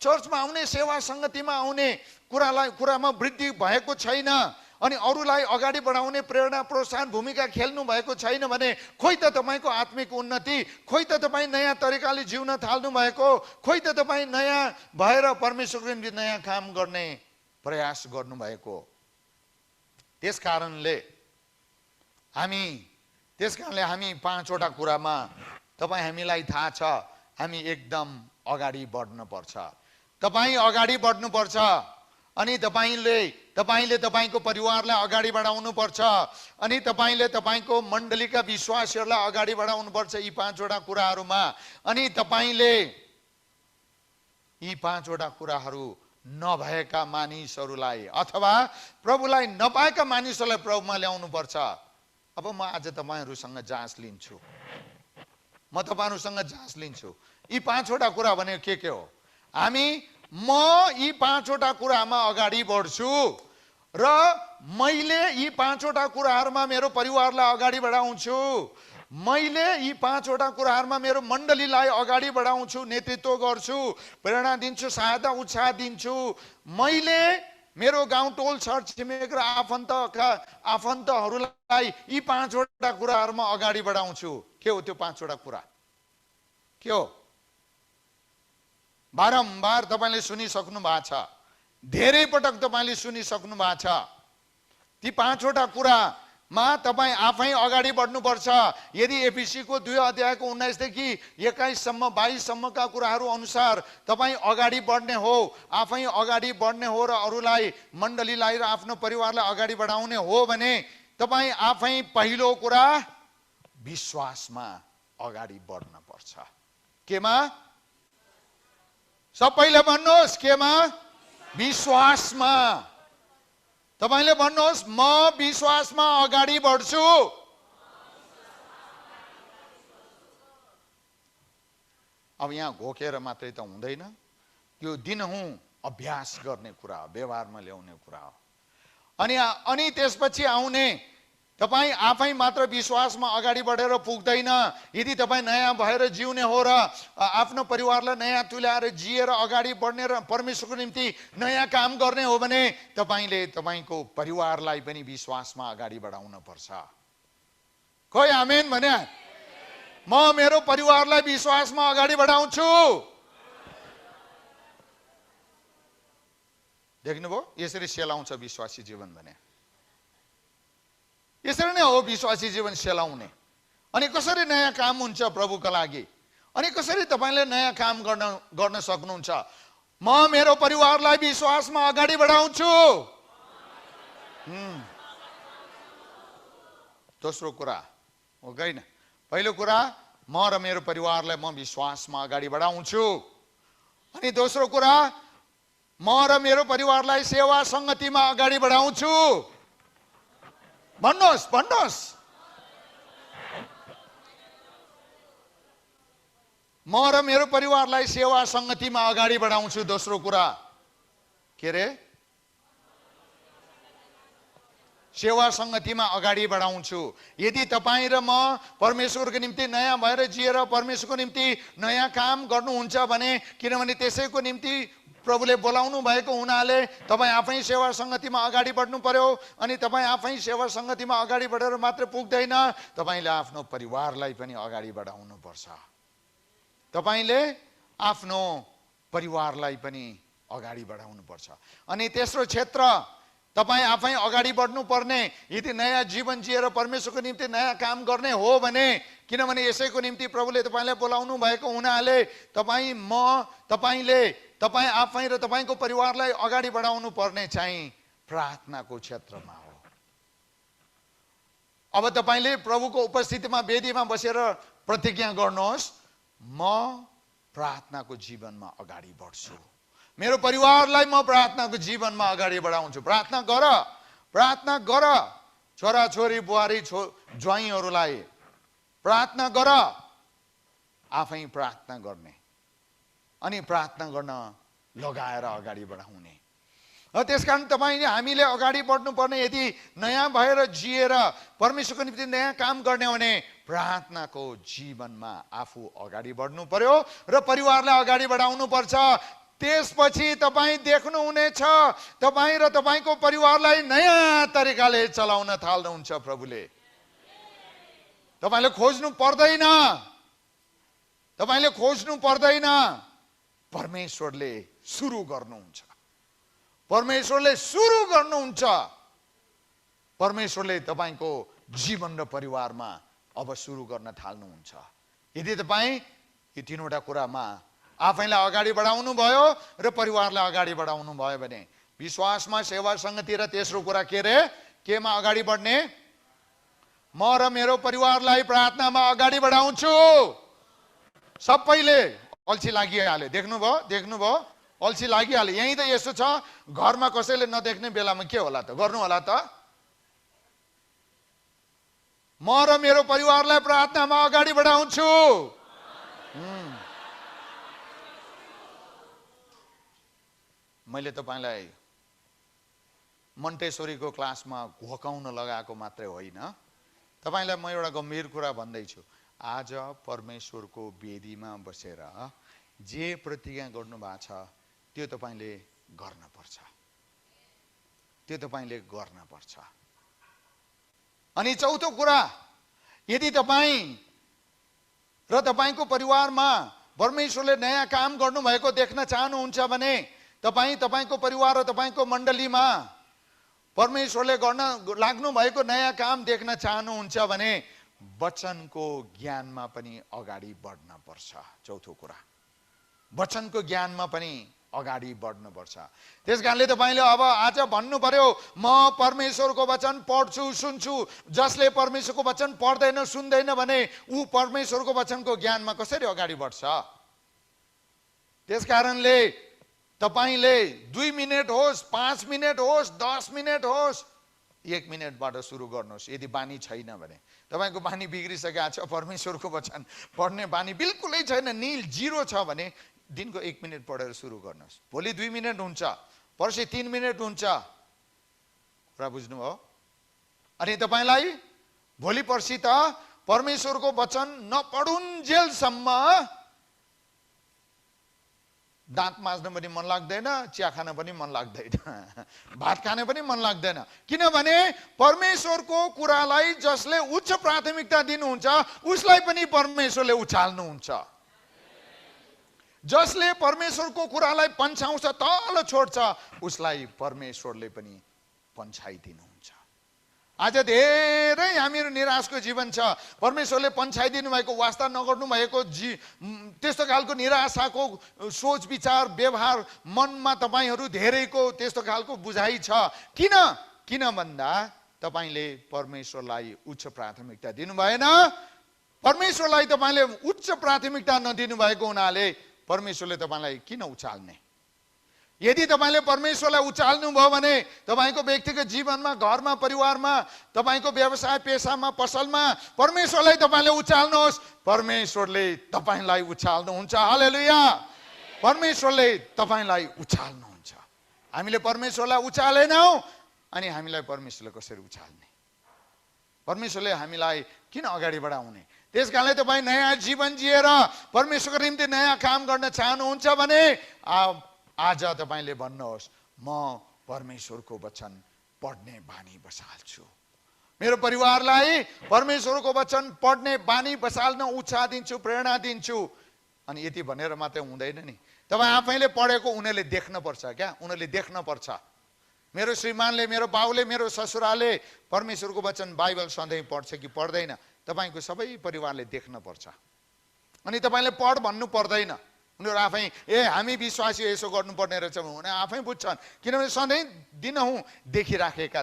चर्चमा आउने, सेवा सङ्गतिमा आउने कुरामा वृद्धि भएको छैन, अनि अरूलाई अगाडि बढाउने प्रेरणा प्रोत्साहन भूमिका खेल्नु भएको छैन भने खोइ त तपाईँको आत्मिक उन्नति, खोइ त तपाईँ नयाँ तरिकाले जिउन थाल्नु भएको, खोइ त तपाईँ नयाँ भएर परमेश्वरको निम्ति नयाँ काम गर्ने प्रयास गर्नुभएको। त्यसकारणले हामी त्यसकारणले हामी 5 वटा कुरामा तपाईँ हामीलाई थाहा छ हामी एकदम अगाडि बढ्न पर्छ। तपाईँ अगाडि बढ्नु पर्छ अनि तपाईँले तपाईँको परिवारलाई अगाडि बढाउनु पर्छ अनि तपाईँले तपाईँको मण्डलीका विश्वासीहरूलाई अगाडि बढाउनु पर्छ यी 5 वटा कुराहरूमा। अनि तपाईँले यी 5 वटा कुराहरू नभएका मानिसहरूलाई अथवा प्रभुलाई नपाएका मानिसहरूलाई प्रभुमा ल्याउनु पर्छ। अब म आज तपाईँहरूसँग जाँच लिन्छु, म तपाईँहरूसँग जाँच लिन्छु यी 5 वटा कुरा भने के हो। म यी 5 वटा कुरामा अगाडि बढ्छु र मैले यी 5 वटा कुराहरूमा मेरो परिवारलाई अगाडि बढाउँछु, मैले यी 5 वटा कुराहरूमा मेरो मण्डलीलाई अगाडि बढाउँछु, नेतृत्व गर्छु, प्रेरणा दिन्छु, सहायता उत्साह दिन्छु, मैले मेरो गाउँ टोल छर छिमेक र आफन्तहरूलाई यी 5 वटा कुराहरूमा अगाडि बढाउँछु। के हो त्यो 5 वटा कुरा? के हो? बारम्बार तपाईँले सुनिसक्नु भएको छ, धेरै पटक तपाईँले सुनिसक्नु भएको छ। ती 5 वटा कुरामा तपाईँ आफै अगाडि बढ्नुपर्छ। यदि एफिसीको 2 अध्यायको 19 देखि 21 सम्म 22 सम्मका कुराहरू अनुसार तपाईँ अगाडि बढ्ने हो, आफै अगाडि बढ्ने हो र अरूलाई मण्डलीलाई र आफ्नो परिवारलाई अगाडि बढाउने हो भने तपाईँ आफै पहिलो कुरा विश्वासमा अगाडि बढ्न पर्छ। केमा? सबैले भन्नुहोस् केमा? विश्वासमा। तपाईले भन्नुहोस् म विश्वासमा अगाडि बढ्छु। अब यहाँ घोकेर मात्रै त हुँदैन, यो दिनहुँ अभ्यास गर्ने कुरा हो, व्यवहारमा ल्याउने कुरा हो। अनि त्यसपछि आउने तपाईँ आफै मात्र विश्वासमा अगाडि बढेर पुग्दैन। यदि तपाईँ नयाँ भएर जिउने हो र आफ्नो परिवारलाई नयाँ तुल्याएर जिएर अगाडि बढ्ने र परमेश्वरको निम्ति नयाँ काम गर्ने हो भने तपाईँले तपाईँको परिवारलाई पनि विश्वासमा अगाडि बढाउन पर्छ। खोइ आमेन भने? म मेरो परिवारलाई विश्वासमा अगाडि बढाउँछु। देख्नुभयो? यसरी सेलाउँछ विश्वासी जीवन भने। यसरी नै हो विश्वासी जीवन सेलाउने। अनि कसरी नयाँ काम हुन्छ प्रभुका लागि? अनि कसरी तपाईँले नयाँ काम गर्न सक्नुहुन्छ? म मेरो परिवारलाई विश्वासमा अगाडि बढाउँछु। दोस्रो कुरा हो होइन? पहिलो कुरा म र मेरो परिवारलाई म विश्वासमा अगाडि बढाउँछु। अनि दोस्रो कुरा म र मेरो परिवारलाई सेवा सङ्गतिमा अगाडि बढाउँछु। भन्नुहोस् भन्नुहोस्। म र मेरो परिवारलाई सेवा सङ्गतिमा अगाडि बढाउँछु। दोस्रो कुरा के रे? सेवा सङ्गतिमा अगाडि बढाउँछु। यदि तपाईँ र म परमेश्वरको निम्ति नयाँ भएर जिएर परमेश्वरको निम्ति नयाँ काम गर्नुहुन्छ भने, किनभने त्यसैको निम्ति प्रभुले बोलाउनु भएको हुनाले तपाईँ आफै सेवा सङ्गतिमा अगाडि बढ्नु पर्यो। अनि तपाईँ आफै सेवा सङ्गतिमा अगाडि बढेर मात्र पुग्दैन, तपाईँले आफ्नो परिवारलाई पनि अगाडि बढाउनु पर्छ। तपाईँले आफ्नो परिवारलाई पनि अगाडि बढाउनु पर्छ। अनि तेस्रो क्षेत्र तपाईँ आफै अगाडि बढ्नु पर्ने, यदि नयाँ जीवन जिएर परमेश्वरको निम्ति नयाँ काम गर्ने हो भने, किनभने यसैको निम्ति प्रभुले तपाईँलाई बोलाउनु भएको हुनाले तपाईँ आफै र तपाईँको परिवारलाई अगाडि बढाउनु पर्ने चाहिँ प्रार्थनाको क्षेत्रमा हो। अब तपाईँले प्रभुको उपस्थितिमा वेदीमा बसेर प्रतिज्ञा गर्नुहोस्, म प्रार्थनाको जीवनमा अगाडि बढ्छु। मेरो परिवारलाई म प्रार्थनाको जीवनमा अगाडि बढाउँछु। प्रार्थना गर, प्रार्थना गर। छोराछोरी बुहारी ज्वाइँहरूलाई प्रार्थना गर। आफै प्रार्थना गर्ने अनि प्रार्थना गर्न लगाएर अगाडि बढाउने। त्यसकारण हामीले अगाडि बढ्नुपर्ने, यदि नयाँ भएर जिएर परमेश्वरको निम्ति नयाँ काम गर्ने हो भने प्रार्थनाको जीवनमा आफू अगाडि बढ्नु पर्यो र परिवारलाई अगाडि बढाउनु पर्छ। त्यसपछि तपाईँ देख्नुहुनेछ तपाईँ र तपाईँको परिवारलाई नयाँ तरिकाले चलाउन थाल्नुहुन्छ प्रभुले। तपाईँले खोज्नु पर्दैन, तपाईँले खोज्नु पर्दैन, परमेश्वरले सुरु गर्नुहुन्छ। परमेश्वरले सुरु गर्नुहुन्छ। परमेश्वरले तपाईँको जीवन र परिवारमा अब सुरु गर्न थाल्नुहुन्छ। यदि तपाईँ यी तीनवटा कुरामा आफैलाई अगाडि बढाउनु भयो र परिवारलाई अगाडि बढाउनु भयो भने विश्वासमा, सेवा, संगति र तेस्रो कुरा के रे? केमा अगाडि बढ्ने? म र मेरो परिवारलाई प्रार्थनामा अगाडि बढाउँछु। सबैले अल्छी लागिहाल्यो, देख्नुभयो अल्छी लागिहाल्यो। यही त यस्तो छ, घरमा कसैले नदेख्ने बेलामा के होला त? गर्नु होला त? म र मेरो परिवारलाई प्रार्थनामा अगाडि बढाउँछु। मैले तपाईँलाई मन्टेश्वरीको क्लासमा घोकाउन लगाएको मात्रै होइन, तपाईँलाई म एउटा गम्भीर कुरा भन्दैछु। आज परमेश्वरको वेदीमा बसेर जे प्रतिज्ञा गर्नुभएको छ त्यो तपाईँले गर्नुपर्छ, त्यो तपाईँले गर्नुपर्छ। अनि चौथो कुरा, यदि तपाईँ र तपाईँको परिवारमा परमेश्वरले नयाँ काम गर्नुभएको देख्न चाहनुहुन्छ भने तपाईँ, तपाईँको परिवार र तपाईँको मण्डलीमा परमेश्वरले गर्न लाग्नु भएको नयाँ काम देख्न चाहनुहुन्छ भने वचनको ज्ञानमा पनि अगाडि बढ्न पर्छ। चौथो कुरा, वचनको ज्ञानमा पनि अगाडि बढ्नुपर्छ। त्यस कारणले तपाईँले अब आज भन्नु पर्यो, म परमेश्वरको वचन पढ्छु, सुन्छु। जसले परमेश्वरको वचन पढ्दैन, सुन्दैन भने ऊ परमेश्वरको वचनको ज्ञानमा कसरी अगाडि बढ्छ? त्यस कारणले तपाईले 2 मिनेट होस्, 5 मिनेट होस्, 10 मिनेट होस्, 1 मिनेटबाट सुरु गर्नुहोस्। यदि बानी छैन भने, तपाईको बानी बिग्रिसकेको छ, परमेश्वरको वचन पढ्ने बानी बिल्कुलै छैन, नील जिरो छ भने दिनको 1 मिनेट पढेर सुरु गर्नुहोस्। भोलि 2 मिनेट हुन्छ, पर्सि 3 मिनेट हुन्छ। कुरा बुझ्नुभयो? अनि तपाईलाई भोलि पर्सि त परमेश्वरको वचन नपढुन्जेलसम्म दाँत माझ्न पनि मन लाग्दैन, चिया खान पनि मन लाग्दैन, भात खान पनि मन लाग्दैन। किनभने परमेश्वरको कुरालाई जसले उच्च प्राथमिकता दिनुहुन्छ उसलाई पनि परमेश्वरले उचाल्नुहुन्छ। जसले परमेश्वरको कुरालाई पन्छाउँछ, तल छोड्छ, उसलाई परमेश्वरले पनि पन्छाइदिनुहुन्छ। आज धेरै हामीहरू निराशको जीवन छ। परमेश्वरले पन्छाइदिनु भएको, वास्ता नगर्नु भएको त्यस्तो खालको निराशाको सोच विचार व्यवहार मनमा तपाईहरू धेरैको त्यस्तो खालको बुझाइ छ। किन भन्दा तपाईले परमेश्वरलाई उच्च प्राथमिकता दिनु भएन। परमेश्वरलाई तपाईले उच्च प्राथमिकता नदिनु भएको हुनाले परमेश्वरले तपाईलाई किन उचाल्ने? यदि तपाईले परमेश्वरलाई उचाल्नु भयो भने तपाईको व्यक्तिगत जीवनमा, घरमा, परिवारमा, तपाईको व्यवसाय पेशामा, पसलमा परमेश्वरलाई तपाईले उचाल्नुहोस्, परमेश्वरले तपाईलाई उचाल्नुहुन्छ। हालेलुया! परमेश्वरले तपाईलाई उचाल्नुहुन्छ। हामीले परमेश्वरलाई उचालेनौं अनि हामीलाई परमेश्वरले कसरी उचाल्ने? परमेश्वरले हामीलाई किन अगाडि बढाउने? त्यसकारणले तपाईँ नयाँ जीवन जिएर परमेश्वरको निम्ति नयाँ काम गर्न चाहनुहुन्छ भने आज तपाईले भन्नुहोस्, म परमेश्वरको वचन पढ्ने बानी बसाल्छु। मेरो परिवारलाई परमेश्वरको वचन पढ्ने बानी बसाल्न उत्साह दिन्छु, प्रेरणा दिन्छु। अनि यति भनेर मात्रै हुँदैन नि, तपाईँ आफैले पढेको उनीहरूले देख्न पर्छ क्या, उनीहरूले देख्न पर्छ। मेरो श्रीमानले, मेरो बाउले, मेरो ससुराले परमेश्वरको वचन बाइबल सधैँ पढ्छ कि पढ्दैन, तपाईको सबै परिवारले देख्न पर्छ। अनि तपाईले पढ भन्नु पर्दैन। उनीहरू आफै हामी विश्वासी यसो गर्नुपर्ने रहेछ भने आफै बुझ्छन्, किनभने सधैँ दिनहुँ देखिराखेका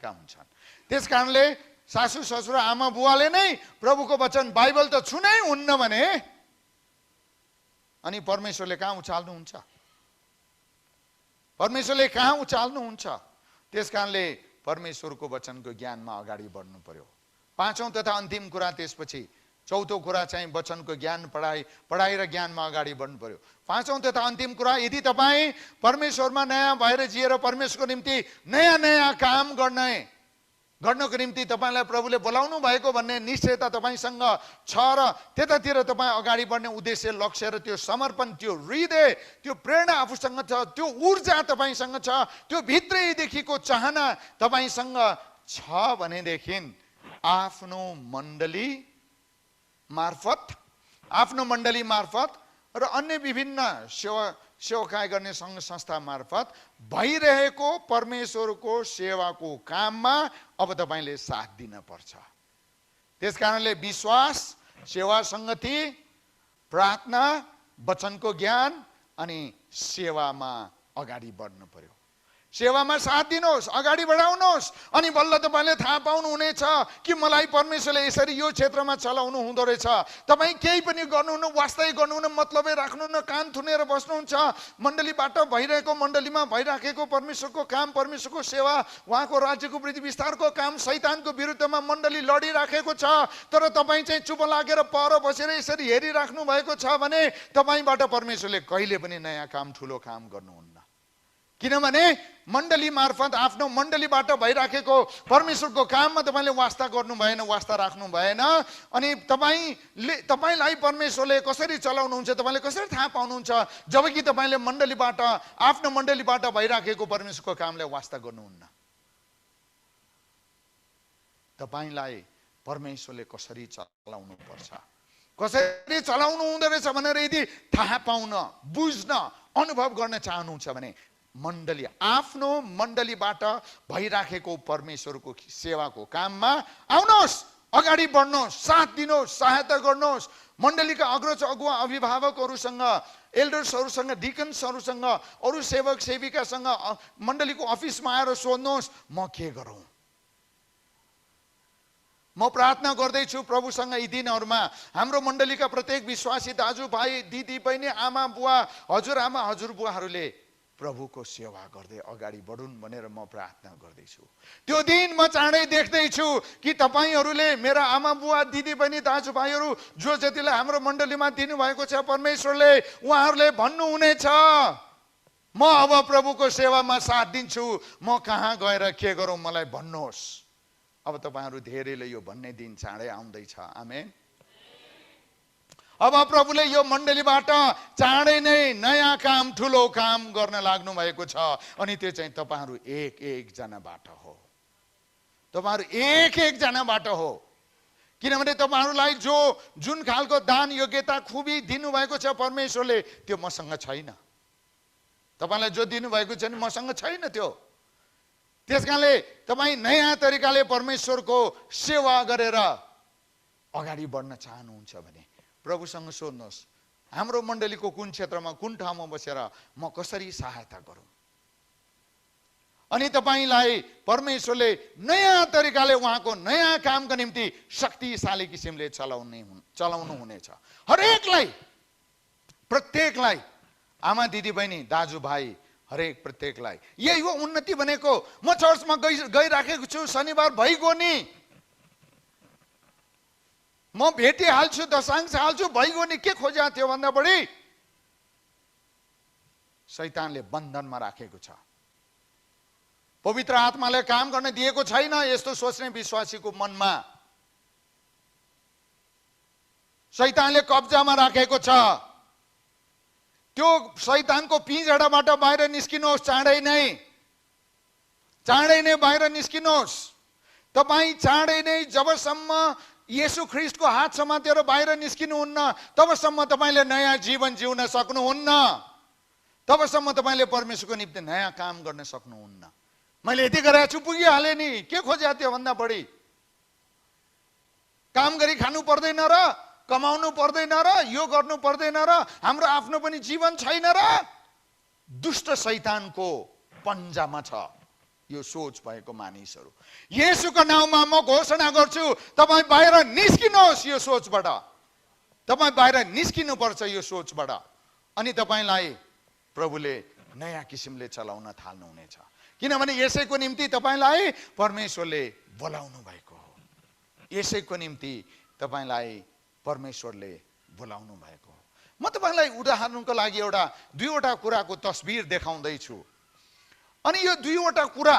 हुन्छन्। त्यस कारणले सासू ससुरा आमा बुवाले नै प्रभुको वचन बाइबल त छुनै हुन्न भने अनि परमेश्वरले कहाँ उचाल्नुहुन्छ? परमेश्वरले कहाँ उचाल्नुहुन्छ? त्यस कारणले परमेश्वरको वचनको ज्ञानमा अगाडि बढ्नु पर्यो। पाँचौं तथा अन्तिम कुरा, त्यसपछि चौथो कुरा चाहिँ वचनको ज्ञान, पढाइ र ज्ञानमा अगाडि बढ्नु पर्यो। पाँचौं तथा अन्तिम कुरा, यदि तपाईँ परमेश्वरमा नयाँ भएर जिएर परमेश्वरको निम्ति नयाँ नयाँ काम गर्नको निम्ति तपाईँलाई प्रभुले बोलाउनु भएको भन्ने निश्चयता तपाईँसँग छ र त्यतातिर तपाईँ अगाडि बढ्ने उद्देश्य, लक्ष्य र त्यो समर्पण, त्यो हृदय, त्यो प्रेरणा आफूसँग छ, त्यो ऊर्जा तपाईँसँग छ, त्यो भित्रैदेखिको चाहना तपाईँसँग छ भनेदेखि आफ्नो मण्डली मार्फत र अन्य विभिन्न सेवकाई गर्ने सङ्घ संस्था मार्फत भइरहेको परमेश्वरको सेवाको काममा अब तपाईँले साथ दिन पर्छ। त्यसकारणले विश्वास, सेवा सङ्गति, प्रार्थना, वचनको ज्ञान अनि सेवामा अगाडि बढ्नु पर्यो। सेवामा साथ दिनुहोस्, अगाडि बढाउनुहोस्, अनि बल्ल तपाईँले थाहा पाउनुहुनेछ कि मलाई परमेश्वरले यसरी यो क्षेत्रमा चलाउनु हुँदो रहेछ। तपाईँ केही पनि गर्नुहुन्न, वास्तै गर्नुहुन्न, मतलबै राख्नुहुन्न, कान थुनेर बस्नुहुन्छ। मण्डलीबाट भइरहेको, मण्डलीमा भइराखेको परमेश्वरको काम, परमेश्वरको सेवा, उहाँको राज्यको वृद्धि विस्तारको काम शैतानको विरुद्धमा मण्डली लडिराखेको छ। तर तपाईँ चाहिँ चुप लागेर पर बसेर यसरी हेरिराख्नु भएको छ भने तपाईँबाट परमेश्वरले कहिले पनि नयाँ काम, ठुलो काम गर्नुहुन्न। किनभने मण्डली मार्फत, आफ्नो मण्डलीबाट भइराखेको परमेश्वरको काममा तपाईँले वास्ता गर्नु भएन, वास्ता राख्नु भएन। अनि तपाईँलाई परमेश्वरले कसरी चलाउनुहुन्छ, तपाईँले कसरी थाहा पाउनुहुन्छ जबकि तपाईँले मण्डलीबाट, आफ्नो मण्डलीबाट भइराखेको परमेश्वरको कामलाई वास्ता गर्नुहुन्न। तपाईँलाई परमेश्वरले कसरी चलाउनु पर्छ, कसरी चलाउनु हुँदो रहेछ भनेर यदि थाहा पाउन, बुझ्न, अनुभव गर्न चाहनुहुन्छ भने मण्डली, आफ्नो मण्डलीबाट भइराखेको परमेश्वरको सेवाको काममा आउनुहोस्, अगाडि बढ्नुहोस्, साथ दिनुहोस्, सहायता गर्नुहोस्। मण्डलीका अग्रज अगुवा अभिभावकहरूसँग, एल्डर्सहरूसँग, डिकन्सहरूसँग, अरू सेवक सेविकासँग मण्डलीको अफिसमा आएर सोध्नुहोस्, म के गरौँ। म प्रार्थना गर्दैछु प्रभुसँग यी दिनहरूमा हाम्रो मण्डलीका प्रत्येक विश्वासी दाजुभाइ, दिदी बहिनी, आमा बुवा, हजुरआमा हजुरबुवाहरूले प्रभुको सेवा गर्दै अगाडि बढुन् भनेर म प्रार्थना गर्दैछु। त्यो दिन म चाँडै देख्दैछु कि तपाईँहरूले, मेरा आमा बुवा, दिदी बहिनी, दाजुभाइहरू जो जतिलाई हाम्रो मण्डलीमा दिनुभएको छ परमेश्वरले, उहाँहरूले भन्नुहुनेछ म अब प्रभुको सेवामा साथ दिन्छु, म कहाँ गएर के गरौँ मलाई भन्नुहोस्। अब तपाईँहरू धेरैले यो भन्ने दिन चाँडै आउँदैछ। आमेन। अब प्रभुले यो मण्डलीबाट चाँडै नै नयाँ काम, ठुलो काम गर्न लाग्नु भएको छ। अनि त्यो चाहिँ तपाईँहरू एक एकजनाबाट हो, तपाईँहरू एक एकजनाबाट हो। किनभने तपाईँहरूलाई जुन खालको दान, योग्यता, खुबी दिनुभएको छ परमेश्वरले, त्यो मसँग छैन। तपाईँलाई जो दिनुभएको छ नि मसँग छैन त्यो। त्यसकारणले तपाईँ नयाँ तरिकाले परमेश्वरको सेवा गरेर अगाडि बढ्न चाहनुहुन्छ भने प्रभुसँग सोध्नुहोस्, हाम्रो मण्डलीको कुन क्षेत्रमा, कुन ठाउँमा बसेर म कसरी सहायता गरौँ। अनि तपाईँलाई परमेश्वरले नयाँ तरिकाले उहाँको नयाँ कामको निम्ति शक्तिशाली किसिमले चलाउनु हुनेछ। हरेकलाई, प्रत्येकलाई, आमा दिदी बहिनी दाजुभाइ हरेक प्रत्येकलाई। यही हो उन्नति भनेको। म चर्चमा गइराखेको छु, शनिबार भइगयो नि, म भेटिहाल्छु, दशांश हाल्छु, भइगयो नि, के खोज्या थियो भन्दा बढी शैतानले बन्धनमा राखेको छ। पवित्र आत्माले काम गर्न दिएको छैन यस्तो सोच्ने विश्वासीको मनमा। शैतानले कब्जामा राखेको छ। त्यो शैतानको पिँजडाबाट बाहिर निस्किनुहोस्, चाँडै नै बाहिर निस्किनुहोस्। तपाईँ चाँडै नै जबसम्म येशू ख्रीष्टको हात समातेर बाहिर निस्किनुहुन्न तबसम्म तपाईँले नयाँ जीवन जिउन सक्नुहुन्न। तबसम्म तपाईँले परमेश्वरको निम्ति नयाँ काम गर्न सक्नुहुन्न। मैले यति गरेको छु, पुगिहालेँ नि, के खोज्या थियो भन्दा बढी। काम गरी खानु पर्दैन र, कमाउनु पर्दैन र, यो गर्नु पर्दैन र, हाम्रो आफ्नो पनि जीवन छैन र। दुष्ट शैतानको पन्जामा छ यो सोच भएको मानिसहरू। येशूको नाउँमा म घोषणा गर्छु, तपाईँ बाहिर निस्किनुहोस् यो सोचबाट। तपाईँ बाहिर निस्किनुपर्छ यो सोचबाट। अनि तपाईँलाई प्रभुले नयाँ किसिमले चलाउन थाल्नुहुनेछ। किनभने यसैको निम्ति तपाईँलाई परमेश्वरले बोलाउनु भएको हो। यसैको निम्ति तपाईँलाई परमेश्वरले बोलाउनु भएको हो। म तपाईँलाई उदाहरणको लागि दुईवटा कुराको तस्बिर देखाउँदैछु। अनि यो दुईवटा कुरा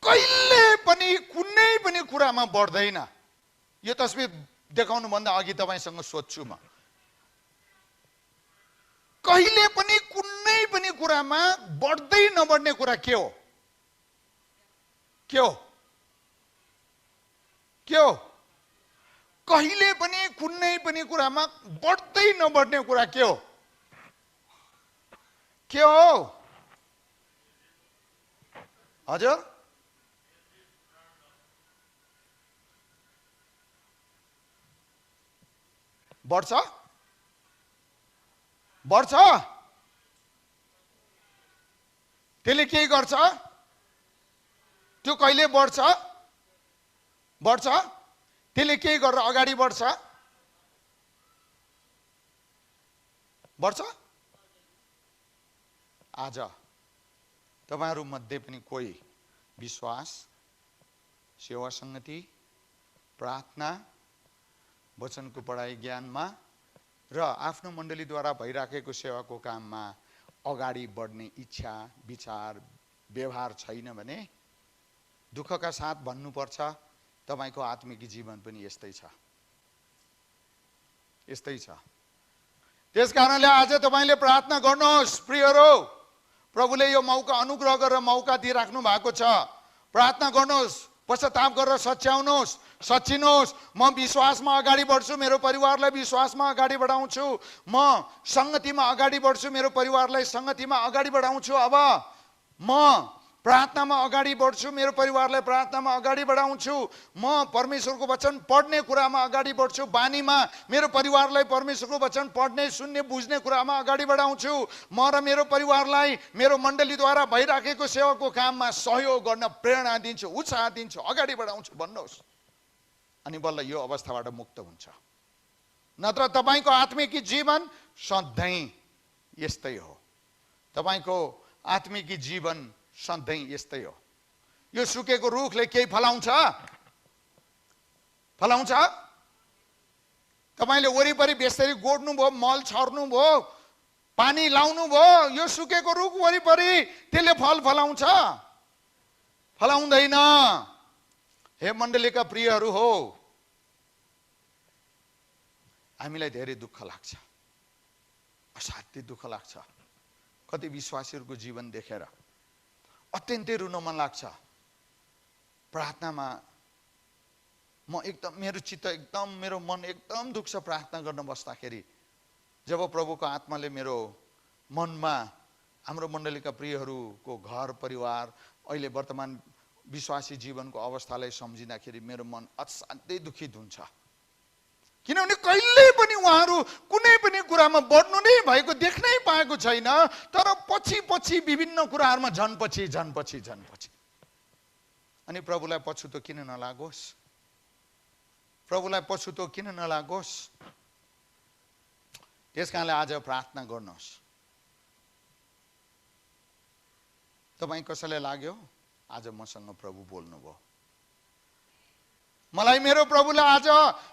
कहिले पनि कुनै पनि कुरामा बढ्दैन। यो तस्बिर देखाउनुभन्दा अघि तपाईँसँग सोध्छु म, कहिले पनि कुनै पनि कुरामा बढ्दै नबढ्ने कुरा के हो? के हो? के हो? कहिले पनि कुनै पनि कुरामा बढ्दै नबढ्ने कुरा के हो? के हो हजुर? बढ्छ बढ्छ त्यसले के गर्छ? त्यो कहिले बढ्छ? बढ्छ त्यसले के गरेर अगाडि बढ्छ? बढ्छ। आज तपाईहरु मध्ये पनि कोही विश्वास, सेवा संगति, प्रार्थना, वचनको पढाइ ज्ञानमा र आफ्नो मण्डलीद्वारा भइराखेको सेवाको काममा अगाडि बढ्ने इच्छा, विचार, व्यवहार छैन भने दुःखका साथ भन्नुपर्छ तपाईको आत्मिक जीवन पनि यस्तै छ, यस्तै छ। त्यसकारणले आज तपाईले प्रार्थना गर्नुहोस् प्रियहरू। प्रभुले यो मौका अनुग्रह गरेर मौका दिइराख्नु भएको छ। प्रार्थना गर्नुहोस्, पश्चाताप गरेर सच्याउनुहोस्, सच्चिनुहोस्। म विश्वासमा अगाडि बढ्छु, मेरो परिवारलाई विश्वासमा अगाडि बढाउँछु। म संगतिमा अगाडि बढ्छु, मेरो परिवारलाई संगतिमा अगाडि बढाउँछु। अब म प्रार्थनामा अगाडि बढ्छु, मेरो परिवारलाई प्रार्थनामा अगाडि बढाउँछु। म परमेश्वरको वचन पढ्ने कुरामा अगाडि बढ्छु, बानीमा मेरो परिवारलाई परमेश्वरको वचन पढ्ने, सुन्ने, बुझ्ने कुरामा अगाडि बढाउँछु। म र मेरो परिवारलाई मेरो मण्डलीद्वारा भइराखेको सेवाको काममा सहयोग गर्न प्रेरणा दिन्छु, उत्साह दिन्छु, अगाडि बढाउँछु भन्नुहोस्। अनि बल्ल यो अवस्थाबाट मुक्त हुन्छ। नत्र तपाईको आत्मिक जीवन सधैँ यस्तै हो। तपाईको आत्मिक जीवन सधैँ यस्तै हो। यो सुकेको रुखले केही फलाउँछ? फलाउँछ? तपाईले वरिपरि बेसरी गोड्नु भयो, मल छर्नु भयो, पानी लाउनु भयो, यो सुकेको रुख वरिपरि त्यसले फल फलाउँछ? फलाउँदैन। हे मण्डलीका प्रियहरू हो, हामीलाई धेरै दुःख लाग्छ, असाध्यै दुःख लाग्छ। कति विश्वासीहरूको जीवन देखेर अत्यन्तै रुन मन लाग्छ। प्रार्थनामा म एकदम, मेरो चित्त एकदम, मेरो मन एकदम दुख्छ प्रार्थना गर्न बस्दाखेरि। जब प्रभुको आत्माले मेरो मनमा हाम्रो मण्डलीका प्रियहरूको घर परिवार अहिले वर्तमान विश्वासी जीवनको अवस्थालाई सम्झिँदाखेरि मेरो मन असाध्यै दुखित हुन्छ। किनभने कहिल्यै पनि उहाँहरू कुनै पनि कुरामा बढ्नु नै भएको देख्नै पाएको छैन। तर पछि पछि विभिन्न कुराहरूमा झनपछि झनपछि झनपछि। अनि प्रभुलाई पछुतो किन नलागोस्? प्रभुलाई पछुतो किन नलागोस्? त्यसकारणले आज प्रार्थना गर्नुहोस्। तपाईँ कसैलाई लाग्यो आज मसँग प्रभु बोल्नुभयो, मलाई मेरो प्रभुले आज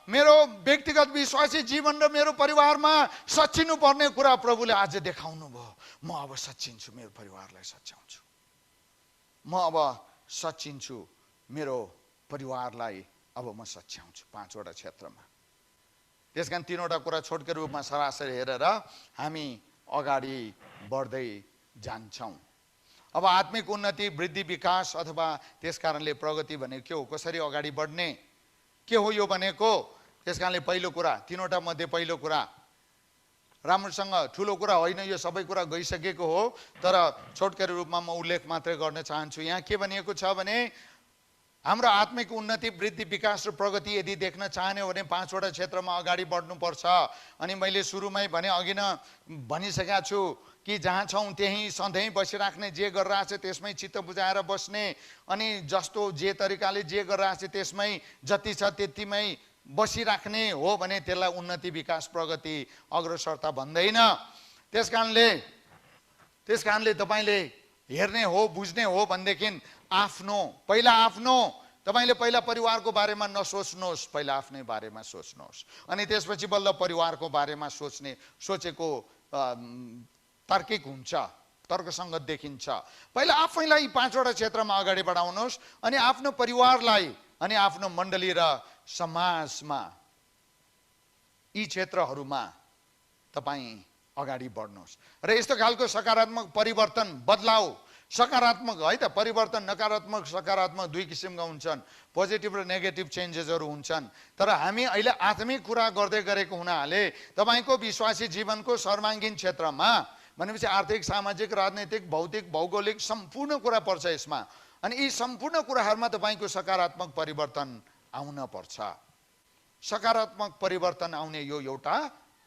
मेरो व्यक्तिगत विश्वासी जीवन र मेरो परिवारमा सच्चिनु पर्ने कुरा प्रभुले आज देखाउनु भयो। म अब सच्चिन्छु, मेरो परिवारलाई सच्याउँछु। म अब सच्चिन्छु, मेरो परिवारलाई अब म सच्याउँछु। 5 वटा क्षेत्रमा। त्यसकारण 3 वटा कुरा छोटकै रूपमा सरासरी हेरेर हामी अगाडि बढ्दै जान्छौँ। अब आत्मिक उन्नति, वृद्धि, विकास अथवा त्यसकारणले प्रगति भनेको के हो? कसरी अगाडि बढ्ने के हो यो भनेको? त्यसकारणले पहिलो कुरा, 3 वटा मध्ये पहिलो कुरा, राम्रोसँग ठुलो कुरा होइन, यो सबै कुरा गइसकेको हो, तर छोटकै रूपमा म उल्लेख मात्रै गर्न चाहन्छु। यहाँ के भनिएको छ भने हाम्रो आत्मिक उन्नति, वृद्धि, विकास र प्रगति यदि देख्न चाहने हो भने 5 वटा क्षेत्रमा अगाडि बढ्नुपर्छ। अनि मैले सुरुमै भने, अघि न भनिसकेको छु कि जहाँ छौँ त्यहीँ सधैँ बसिराख्ने, जे गरिरहेछ त्यसमै चित्त बुझाएर बस्ने, अनि जस्तो जे तरिकाले जे गरिरहेछ त्यसमै जति छ त्यतिमै बसिराख्ने हो भने त्यसलाई उन्नति, विकास, प्रगति, अग्रसरता भन्दैन। त्यसकारणले तपाईँले हेर्ने हो, बुझ्ने हो भनेदेखि पहिला आफ्नो, तपाईँले पहिला परिवारको बारेमा नसोच्नुहोस्, पहिला आफ्नै बारेमा सोच्नुहोस्। अनि त्यसपछि बल्ल परिवारको बारेमा सोचेको तार्किक हुन्छ, तर्कसङ्गत देखिन्छ। पहिला आफैलाई 5 वटा क्षेत्रमा अगाडि बढाउनुहोस्, अनि आफ्नो परिवारलाई, अनि आफ्नो मण्डली र समाजमा, यी क्षेत्रहरूमा तपाईँ अगाडि बढ्नुहोस्। र यस्तो खालको सकारात्मक परिवर्तन, बदलाव, सकारात्मक है त, परिवर्तन नकारात्मक सकारात्मक दुई किसिमका हुन्छन्। पोजिटिभ र नेगेटिभ चेन्जेसहरू हुन्छन्। तर हामी अहिले आत्मिक कुरा गर्दै गरेको हुनाले तपाईँको विश्वासी जीवनको सर्वाङ्गीन क्षेत्रमा भनेपछि आर्थिक, सामाजिक, राजनैतिक, भौतिक, भौगोलिक सम्पूर्ण कुरा पर्छ यसमा। अनि यी सम्पूर्ण कुराहरूमा तपाईँको सकारात्मक परिवर्तन आउन पर्छ। सकारात्मक परिवर्तन आउने यो एउटा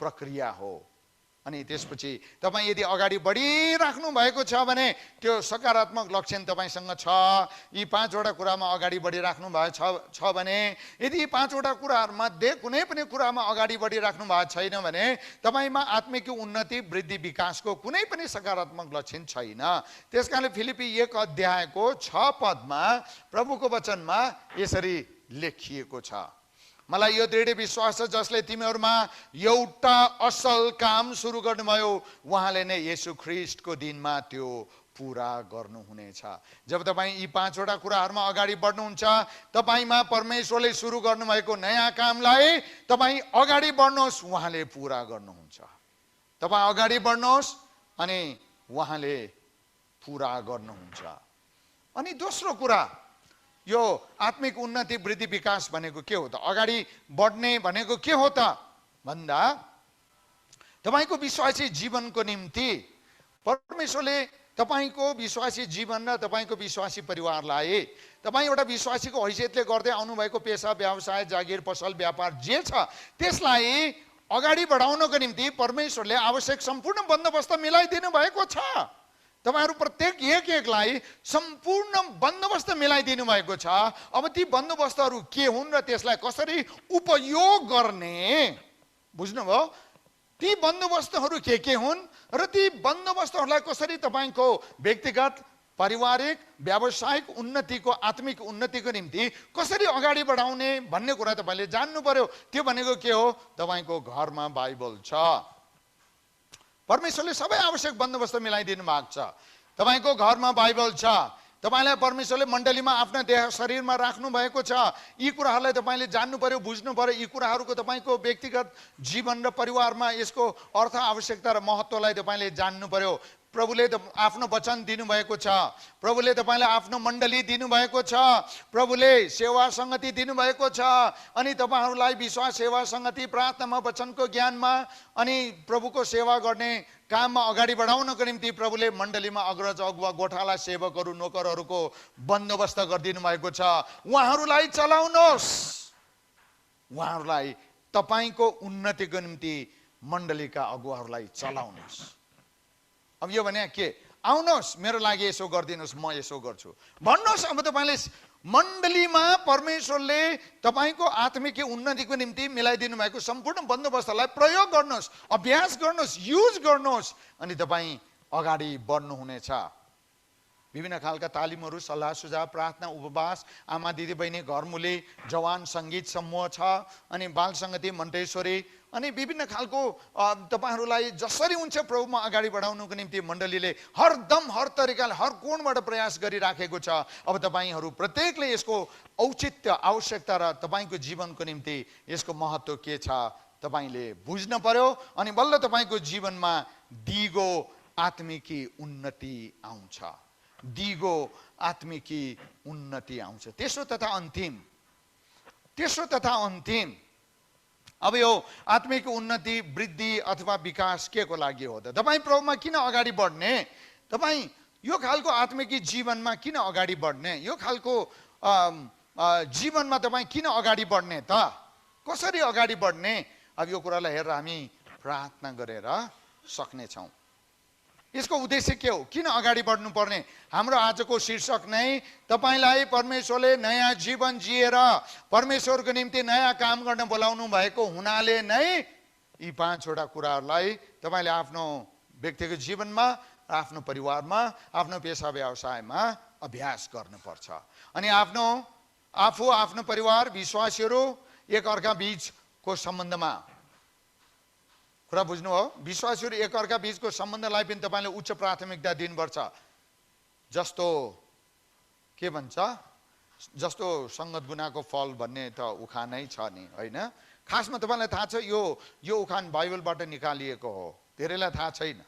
प्रक्रिया हो। अनि त्यसपछि तपाईँ यदि अगाडि बढिराख्नु भएको छ भने त्यो सकारात्मक लक्षण तपाईँसँग छ। यी 5वटा कुरामा अगाडि बढिराख्नु भएको छ भने, यदि यी 5वटा कुराहरूमध्ये कुनै पनि कुरामा अगाडि बढिराख्नु भएको छैन भने तपाईँमा आत्मिक उन्नति, वृद्धि, विकासको कुनै पनि सकारात्मक लक्षण छैन। त्यसकारणले फिलिपी 1 अध्यायको 6 पदमा प्रभुको वचनमा यसरी लेखिएको छ, मलाई यो दृढ विश्वास छ जसले तिमीहरूमा एउटा असल काम सुरु गर्नुभयो उहाँले नै येशू ख्रीष्टको दिनमा त्यो पुरा गर्नुहुनेछ। जब तपाईँ यी 5वटा कुराहरूमा अगाडि बढ्नुहुन्छ, तपाईँमा परमेश्वरले सुरु गर्नुभएको नयाँ कामलाई तपाईँ अगाडि बढ्नुहोस्, उहाँले पुरा गर्नुहुन्छ। तपाईँ अगाडि बढ्नुहोस् अनि उहाँले पुरा गर्नुहुन्छ। अनि दोस्रो कुरा, यो आत्मिक उन्नति, वृद्धि, विकास भनेको के हो त? अगाडि बढ्ने भनेको के हो त भन्दा, तपाईँको विश्वासी जीवनको निम्ति परमेश्वरले तपाईँको विश्वासी जीवन र तपाईँको विश्वासी परिवारलाई तपाईँ एउटा विश्वासीको हैसियतले गर्दै आउनुभएको पेसा, व्यवसाय, जागिर, पसल, व्यापार जे छ त्यसलाई अगाडि बढाउनको निम्ति परमेश्वरले आवश्यक सम्पूर्ण बन्दोबस्त मिलाइदिनु भएको छ। तपाईहरु प्रत्येक एकलाई सम्पूर्ण बन्दोबस्त मिलाइदिनु भएको छ। अब ती बन्दोबस्तहरू के हुन् र त्यसलाई कसरी उपयोग गर्ने, बुझ्नुभयो? ती बन्दोबस्तहरू के हुन् र ती बन्दोबस्तहरूलाई कसरी तपाईको व्यक्तिगत, पारिवारिक, व्यावसायिक उन्नतिको, आत्मिक उन्नतिको निम्ति कसरी अगाडि बढाउने भन्ने कुरा तपाईले जान्नु पर्यो। त्यो भनेको के हो? तपाईको घरमा बाइबल छ। परमेश्वरले सबै आवश्यक बन्दोबस्त मिलाइदिनु भएको छ। तपाईको घरमा बाइबल छ। तपाईलाई परमेश्वरले मण्डलीमा आफ्नो देह शरीरमा राख्नु भएको छ। यी कुराहरूलाई तपाईले जान्नु पर्यो, बुझ्नु पर्यो। यी कुराहरूको तपाईको व्यक्तिगत जीवन र परिवारमा यसको अर्थ, आवश्यकता र महत्त्वलाई तपाईले जान्नु पर्यो। प्रभुले आफ्नो वचन दिनुभएको छ। प्रभुले तपाईलाई आफ्नो मण्डली दिनुभएको छ। प्रभुले सेवा संगति दिनुभएको छ। अनि तपाईहरूलाई विश्वास, सेवा संगति, प्रार्थनामा, वचनको ज्ञानमा अनि प्रभुको सेवा गर्ने काममा अगाडि बढाउनको निम्ति प्रभुले मण्डलीमा अग्रज, अगुवा, गोठाला, सेवकहरू, नोकरहरूको बन्दोबस्त गरिदिनु भएको छ। उहाँहरूलाई चलाउनुहोस्। उहाँहरूलाई तपाईको उन्नतिको निम्ति मण्डलीका अगुवाहरूलाई चलाउनुहोस्। अब यो भने के? आउनुहोस्, मेरो लागि यसो गरिदिनुहोस्, म यसो गर्छु भन्नुहोस्। अब तपाईले मण्डलीमा परमेश्वरले तपाईको आत्मिक उन्नतिको निम्ति मिलाइदिनु भएको सम्पूर्ण बन्दोबस्तलाई प्रयोग गर्नुहोस्, अभ्यास गर्नुहोस्, युज गर्नुहोस्, अनि तपाईँ अगाडि बढ्नुहुनेछ। विभिन्न खालका तालिमहरू, सल्लाह सुझाव, प्रार्थना, उपवास, आमा, दिदी, बहिनी, घरमुली, जवान सङ्गीत समूह छ, अनि बाल सङ्गति, मण्टेश्वरी, अनि विभिन्न खालको तपाईहरूलाई जसरी हुन्छ प्रभुमा अगाडि बढाउनुको निम्ति मण्डलीले हरदम, हर तरिकाले, हर कोणबाट प्रयास गरिराखेको छ। अब तपाईँहरू प्रत्येकले यसको औचित्य, आवश्यकता र तपाईँको जीवनको निम्ति यसको महत्त्व के छ तपाईँले बुझ्न पर्यो। अनि बल्ल तपाईँको जीवनमा दिगो आत्मिकी उन्नति आउँछ। दिगो आत्मिकी उन्नति आउँछ। तेस्रो तथा अन्तिम, अब यो आत्मिक उन्नति, वृद्धि अथवा विकास के को लागि हो त? तपाईँ प्रभुमा किन अगाडि बढ्ने? तपाईँ यो खालको आत्मिकी जीवनमा किन अगाडि बढ्ने? यो खालको जीवनमा तपाईँ किन अगाडि बढ्ने त? कसरी अगाडि बढ्ने? अब यो कुरालाई हेरेर हामी प्रार्थना गरेर सक्नेछौँ। यसको उद्देश्य के हो? किन अगाडि बढ्नु पर्ने? हाम्रो आजको शीर्षक नै तपाईलाई परमेश्वरले नयाँ जीवन जिएर परमेश्वरको निम्ति नयाँ काम गर्न बोलाउनु भएको हुनाले नै यी 5वटा कुराहरूलाई तपाईले आफ्नो व्यक्तिगत जीवनमा, आफ्नो परिवारमा, आफ्नो पेसा व्यवसायमा अभ्यास गर्नुपर्छ। अनि आफू, आफ्नो परिवार, विश्वासीहरू एकअर्का बीचको सम्बन्धमा कुरा बुझ्नु हो। विश्वासीहरू एकअर्का बीचको सम्बन्धलाई पनि तपाईले उच्च प्राथमिकता दिनुपर्छ। जस्तो के भन्छ, जस्तो सङ्गत गुनाको फल भन्ने त उखानै छ नि, होइन? खासमा तपाईँलाई थाहा छ यो उखान बाइबलबाट निकालिएको हो। धेरैलाई थाहा छैन,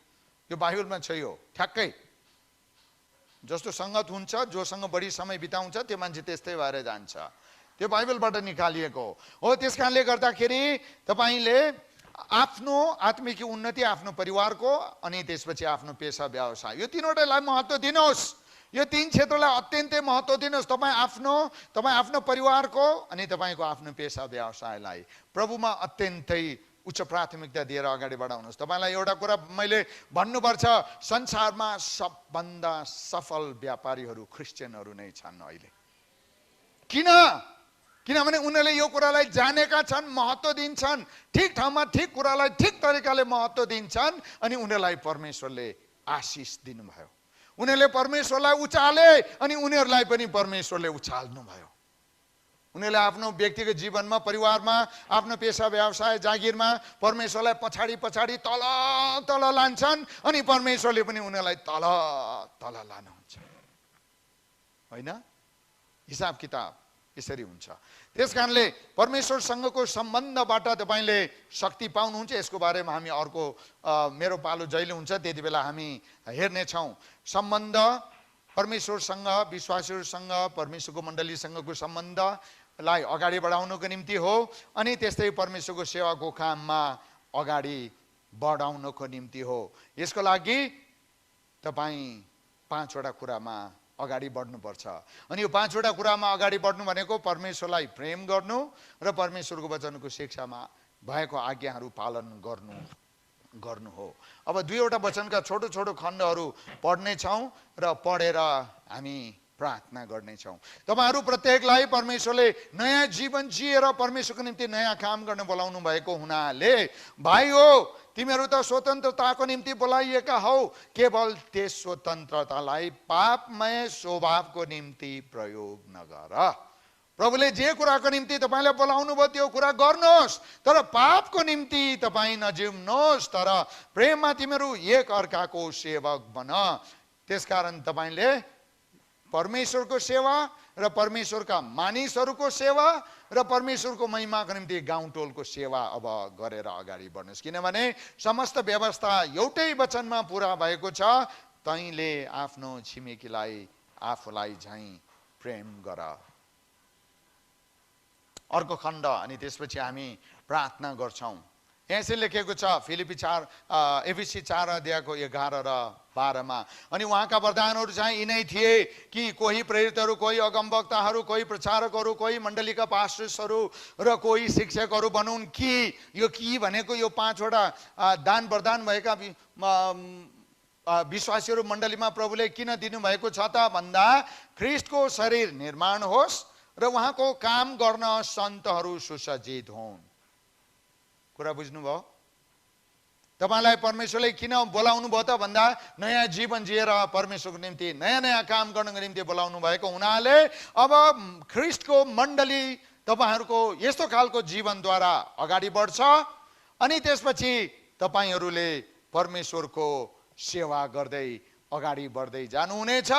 यो बाइबलमा छ। यो ठ्याक्कै जस्तो सङ्गत हुन्छ, जोसँग बढी समय बिताउँछ त्यो मान्छे त्यस्तै भएर जान्छ। त्यो बाइबलबाट निकालिएको हो। त्यस कारणले गर्दाखेरि तपाईँले आफ्नो आत्मिक उन्नति, आफ्नो परिवारको, अनि त्यसपछि आफ्नो पेसा व्यवसाय, यो तीनवटालाई महत्त्व दिनुहोस्। यो तीन क्षेत्रलाई अत्यन्तै महत्त्व दिनुहोस्। तपाईँ आफ्नो परिवारको अनि तपाईँको आफ्नो पेसा व्यवसायलाई प्रभुमा अत्यन्तै उच्च प्राथमिकता दिएर अगाडि बढाउनुहोस्। तपाईँलाई एउटा कुरा मैले भन्नुपर्छ, संसारमा सबभन्दा सफल व्यापारीहरू क्रिस्चियनहरू नै छन् अहिले। किनभने उनीहरूले यो कुरालाई जानेका छन्, महत्त्व दिन्छन्, ठिक ठाउँमा ठिक कुरालाई ठिक तरिकाले महत्त्व दिन्छन्, अनि उनीहरूलाई परमेश्वरले आशिष दिनुभयो। उनीहरूले परमेश्वरलाई उचाले अनि उनीहरूलाई पनि परमेश्वरले उचाल्नु भयो। उनीहरूले आफ्नो व्यक्तिगत जीवनमा, परिवारमा, आफ्नो पेसा व्यवसाय, जागिरमा परमेश्वरलाई पछाडि तल लान्छन्, अनि परमेश्वरले पनि उनीहरूलाई तल लानुहुन्छ। होइन, हिसाब किताब यसरी हुन्छ। त्यस कारणले परमेश्वरसँगको सम्बन्धबाट तपाईँले शक्ति पाउनुहुन्छ। यसको बारेमा हामी अर्को मेरो पालो जहिले हुन्छ त्यति बेला हामी हेर्नेछौँ। सम्बन्ध परमेश्वरसँग, विश्वासीहरूसँग, परमेश्वरको मण्डलीसँगको सम्बन्धलाई अगाडि बढाउनको निम्ति हो, अनि त्यस्तै परमेश्वरको सेवाको काममा अगाडि बढाउनको निम्ति हो। यसको लागि तपाईँ 5वटा कुरामा अगाडि बढ्नुपर्छ। अनि यो 5वटा कुरामा अगाडि बढ्नु भनेको परमेश्वरलाई प्रेम गर्नु र परमेश्वरको वचनको शिक्षामा भएको आज्ञाहरू पालन गर्नु हो। अब 2वटा वचनका छोटो छोटो खण्डहरू पढ्नेछौँ र पढेर हामी प्रार्थना गर्नेछौँ। तपाईँहरू प्रत्येकलाई परमेश्वरले नयाँ जीवन जिएर परमेश्वरको निम्ति नयाँ काम गर्न बोलाउनु भएको हुनाले, भाइ हो, तिमीहरू त स्वतन्त्रताको निम्ति बोलाइएका हौ, केवल त्यस स्वतन्त्रतालाई पापमय स्वभावको निम्ति प्रयोग नगर। प्रभुले जे कुराको निम्ति तपाईँलाई बोलाउनु भयो त्यो कुरा गर्नुहोस्, तर पापको निम्ति तपाईँ नजिउनुहोस्, तर प्रेममा तिमीहरू एक अर्काको सेवक बन। त्यसकारण तपाईँले परमेश्वरको सेवा र परमेश्वरका मानिसहरूको सेवा र परमेश्वरको महिमाको निम्ति गाउँ टोलको सेवा अब गरेर अगाडि बढ्नुहोस्। किनभने समस्त व्यवस्था एउटै वचनमा पुरा भएको छ, तैँले आफ्नो छिमेकीलाई आफूलाई झैँ प्रेम गर। अर्को खण्ड, अनि त्यसपछि हामी प्रार्थना गर्छौँ। यहाँ यसरी लेखेको छ एफिसी 4 अध्यायको 11 र 12मा, अनि उहाँका वरदानहरू चाहिँ यिनै थिए कि कोही प्रेरितहरू, कोही अगमवक्ताहरू, कोही प्रचारकहरू, कोही मण्डलीका पास्टर्सहरू र कोही शिक्षकहरू बनुन्। यो भनेको यो 5वटा दान वरदान भएका विश्वासीहरू मण्डलीमा प्रभुले किन दिनुभएको छ त भन्दा ख्रिस्टको शरीर निर्माण होस् र उहाँको काम गर्न सन्तहरू सुसज्जित हुन्। कुरा बुझ्नुभयो? तपाईँलाई परमेश्वरले किन बोलाउनु भयो त भन्दा नयाँ जीवन जिएर परमेश्वरको निम्ति नयाँ काम गर्नको निम्ति बोलाउनु भएको हुनाले अब ख्रिस्टको मण्डली तपाईँहरूको यस्तो खालको जीवनद्वारा अगाडि बढ्छ, अनि त्यसपछि तपाईँहरूले परमेश्वरको सेवा गर्दै अगाडि बढ्दै जानुहुनेछ,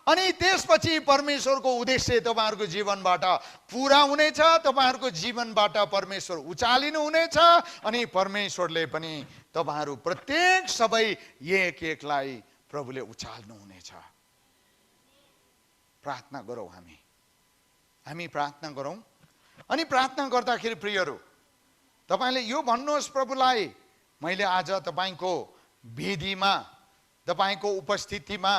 अनि त्यसपछि परमेश्वरको उद्देश्य तपाईँहरूको जीवनबाट पुरा हुनेछ, तपाईँहरूको जीवनबाट परमेश्वर उचालिनु हुनेछ, अनि परमेश्वरले पनि तपाईँहरू प्रत्येक सबै एक एकलाई प्रभुले उचाल्नु हुनेछ। प्रार्थना गरौँ, हामी प्रार्थना गरौँ। अनि प्रार्थना गर्दाखेरि प्रियहरू, तपाईँले यो भन्नुहोस् प्रभुलाई, मैले आज तपाईँको वेदीमा, तपाईँको उपस्थितिमा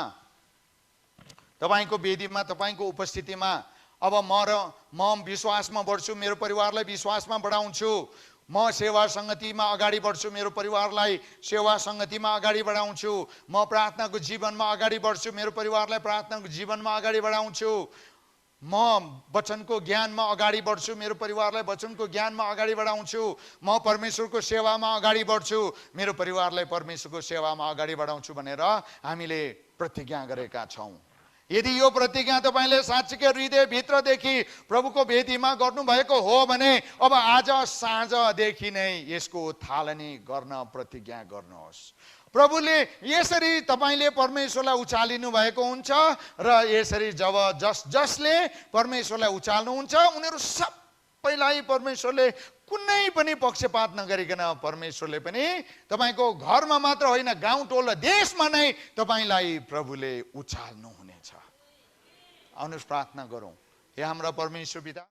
अब म विश्वासमा बढ्छु, मेरो परिवारलाई विश्वासमा बढाउँछु, म सेवा सङ्गतिमा अगाडि बढ्छु, मेरो परिवारलाई सेवा सङ्गतिमा अगाडि बढाउँछु, म प्रार्थनाको जीवनमा अगाडि बढ्छु, मेरो परिवारलाई प्रार्थनाको जीवनमा अगाडि बढाउँछु, म वचनको ज्ञानमा अगाडि बढ्छु, मेरो परिवारलाई वचनको ज्ञानमा अगाडि बढाउँछु, म परमेश्वरको सेवामा अगाडि बढ्छु, मेरो परिवारलाई परमेश्वरको सेवामा अगाडि बढाउँछु भनेर हामीले प्रतिज्ञा गरेका छौँ। यदि यो प्रतिज्ञा तपाईँले साँच्चीकै हृदयभित्रदेखि प्रभुको वेदीमा गर्नुभएको हो भने अब आज साँझदेखि नै यसको थालनी गर्न प्रतिज्ञा गर्नुहोस्। प्रभुले यसरी तपाईँले परमेश्वरलाई उचालिनु भएको हुन्छ र यसरी जसले परमेश्वरलाई उचाल्नुहुन्छ उनीहरू सबैलाई परमेश्वरले कुनै पनि पक्षपात नगरिकन परमेश्वरले पनि तपाईँको घरमा मात्र होइन, गाउँ टोल र देशमा नै तपाईँलाई प्रभुले उचाल्नु हुनेछ। आउनुहोस् प्रार्थना गरौँ। हे हाम्रा परमेश्वर पिता,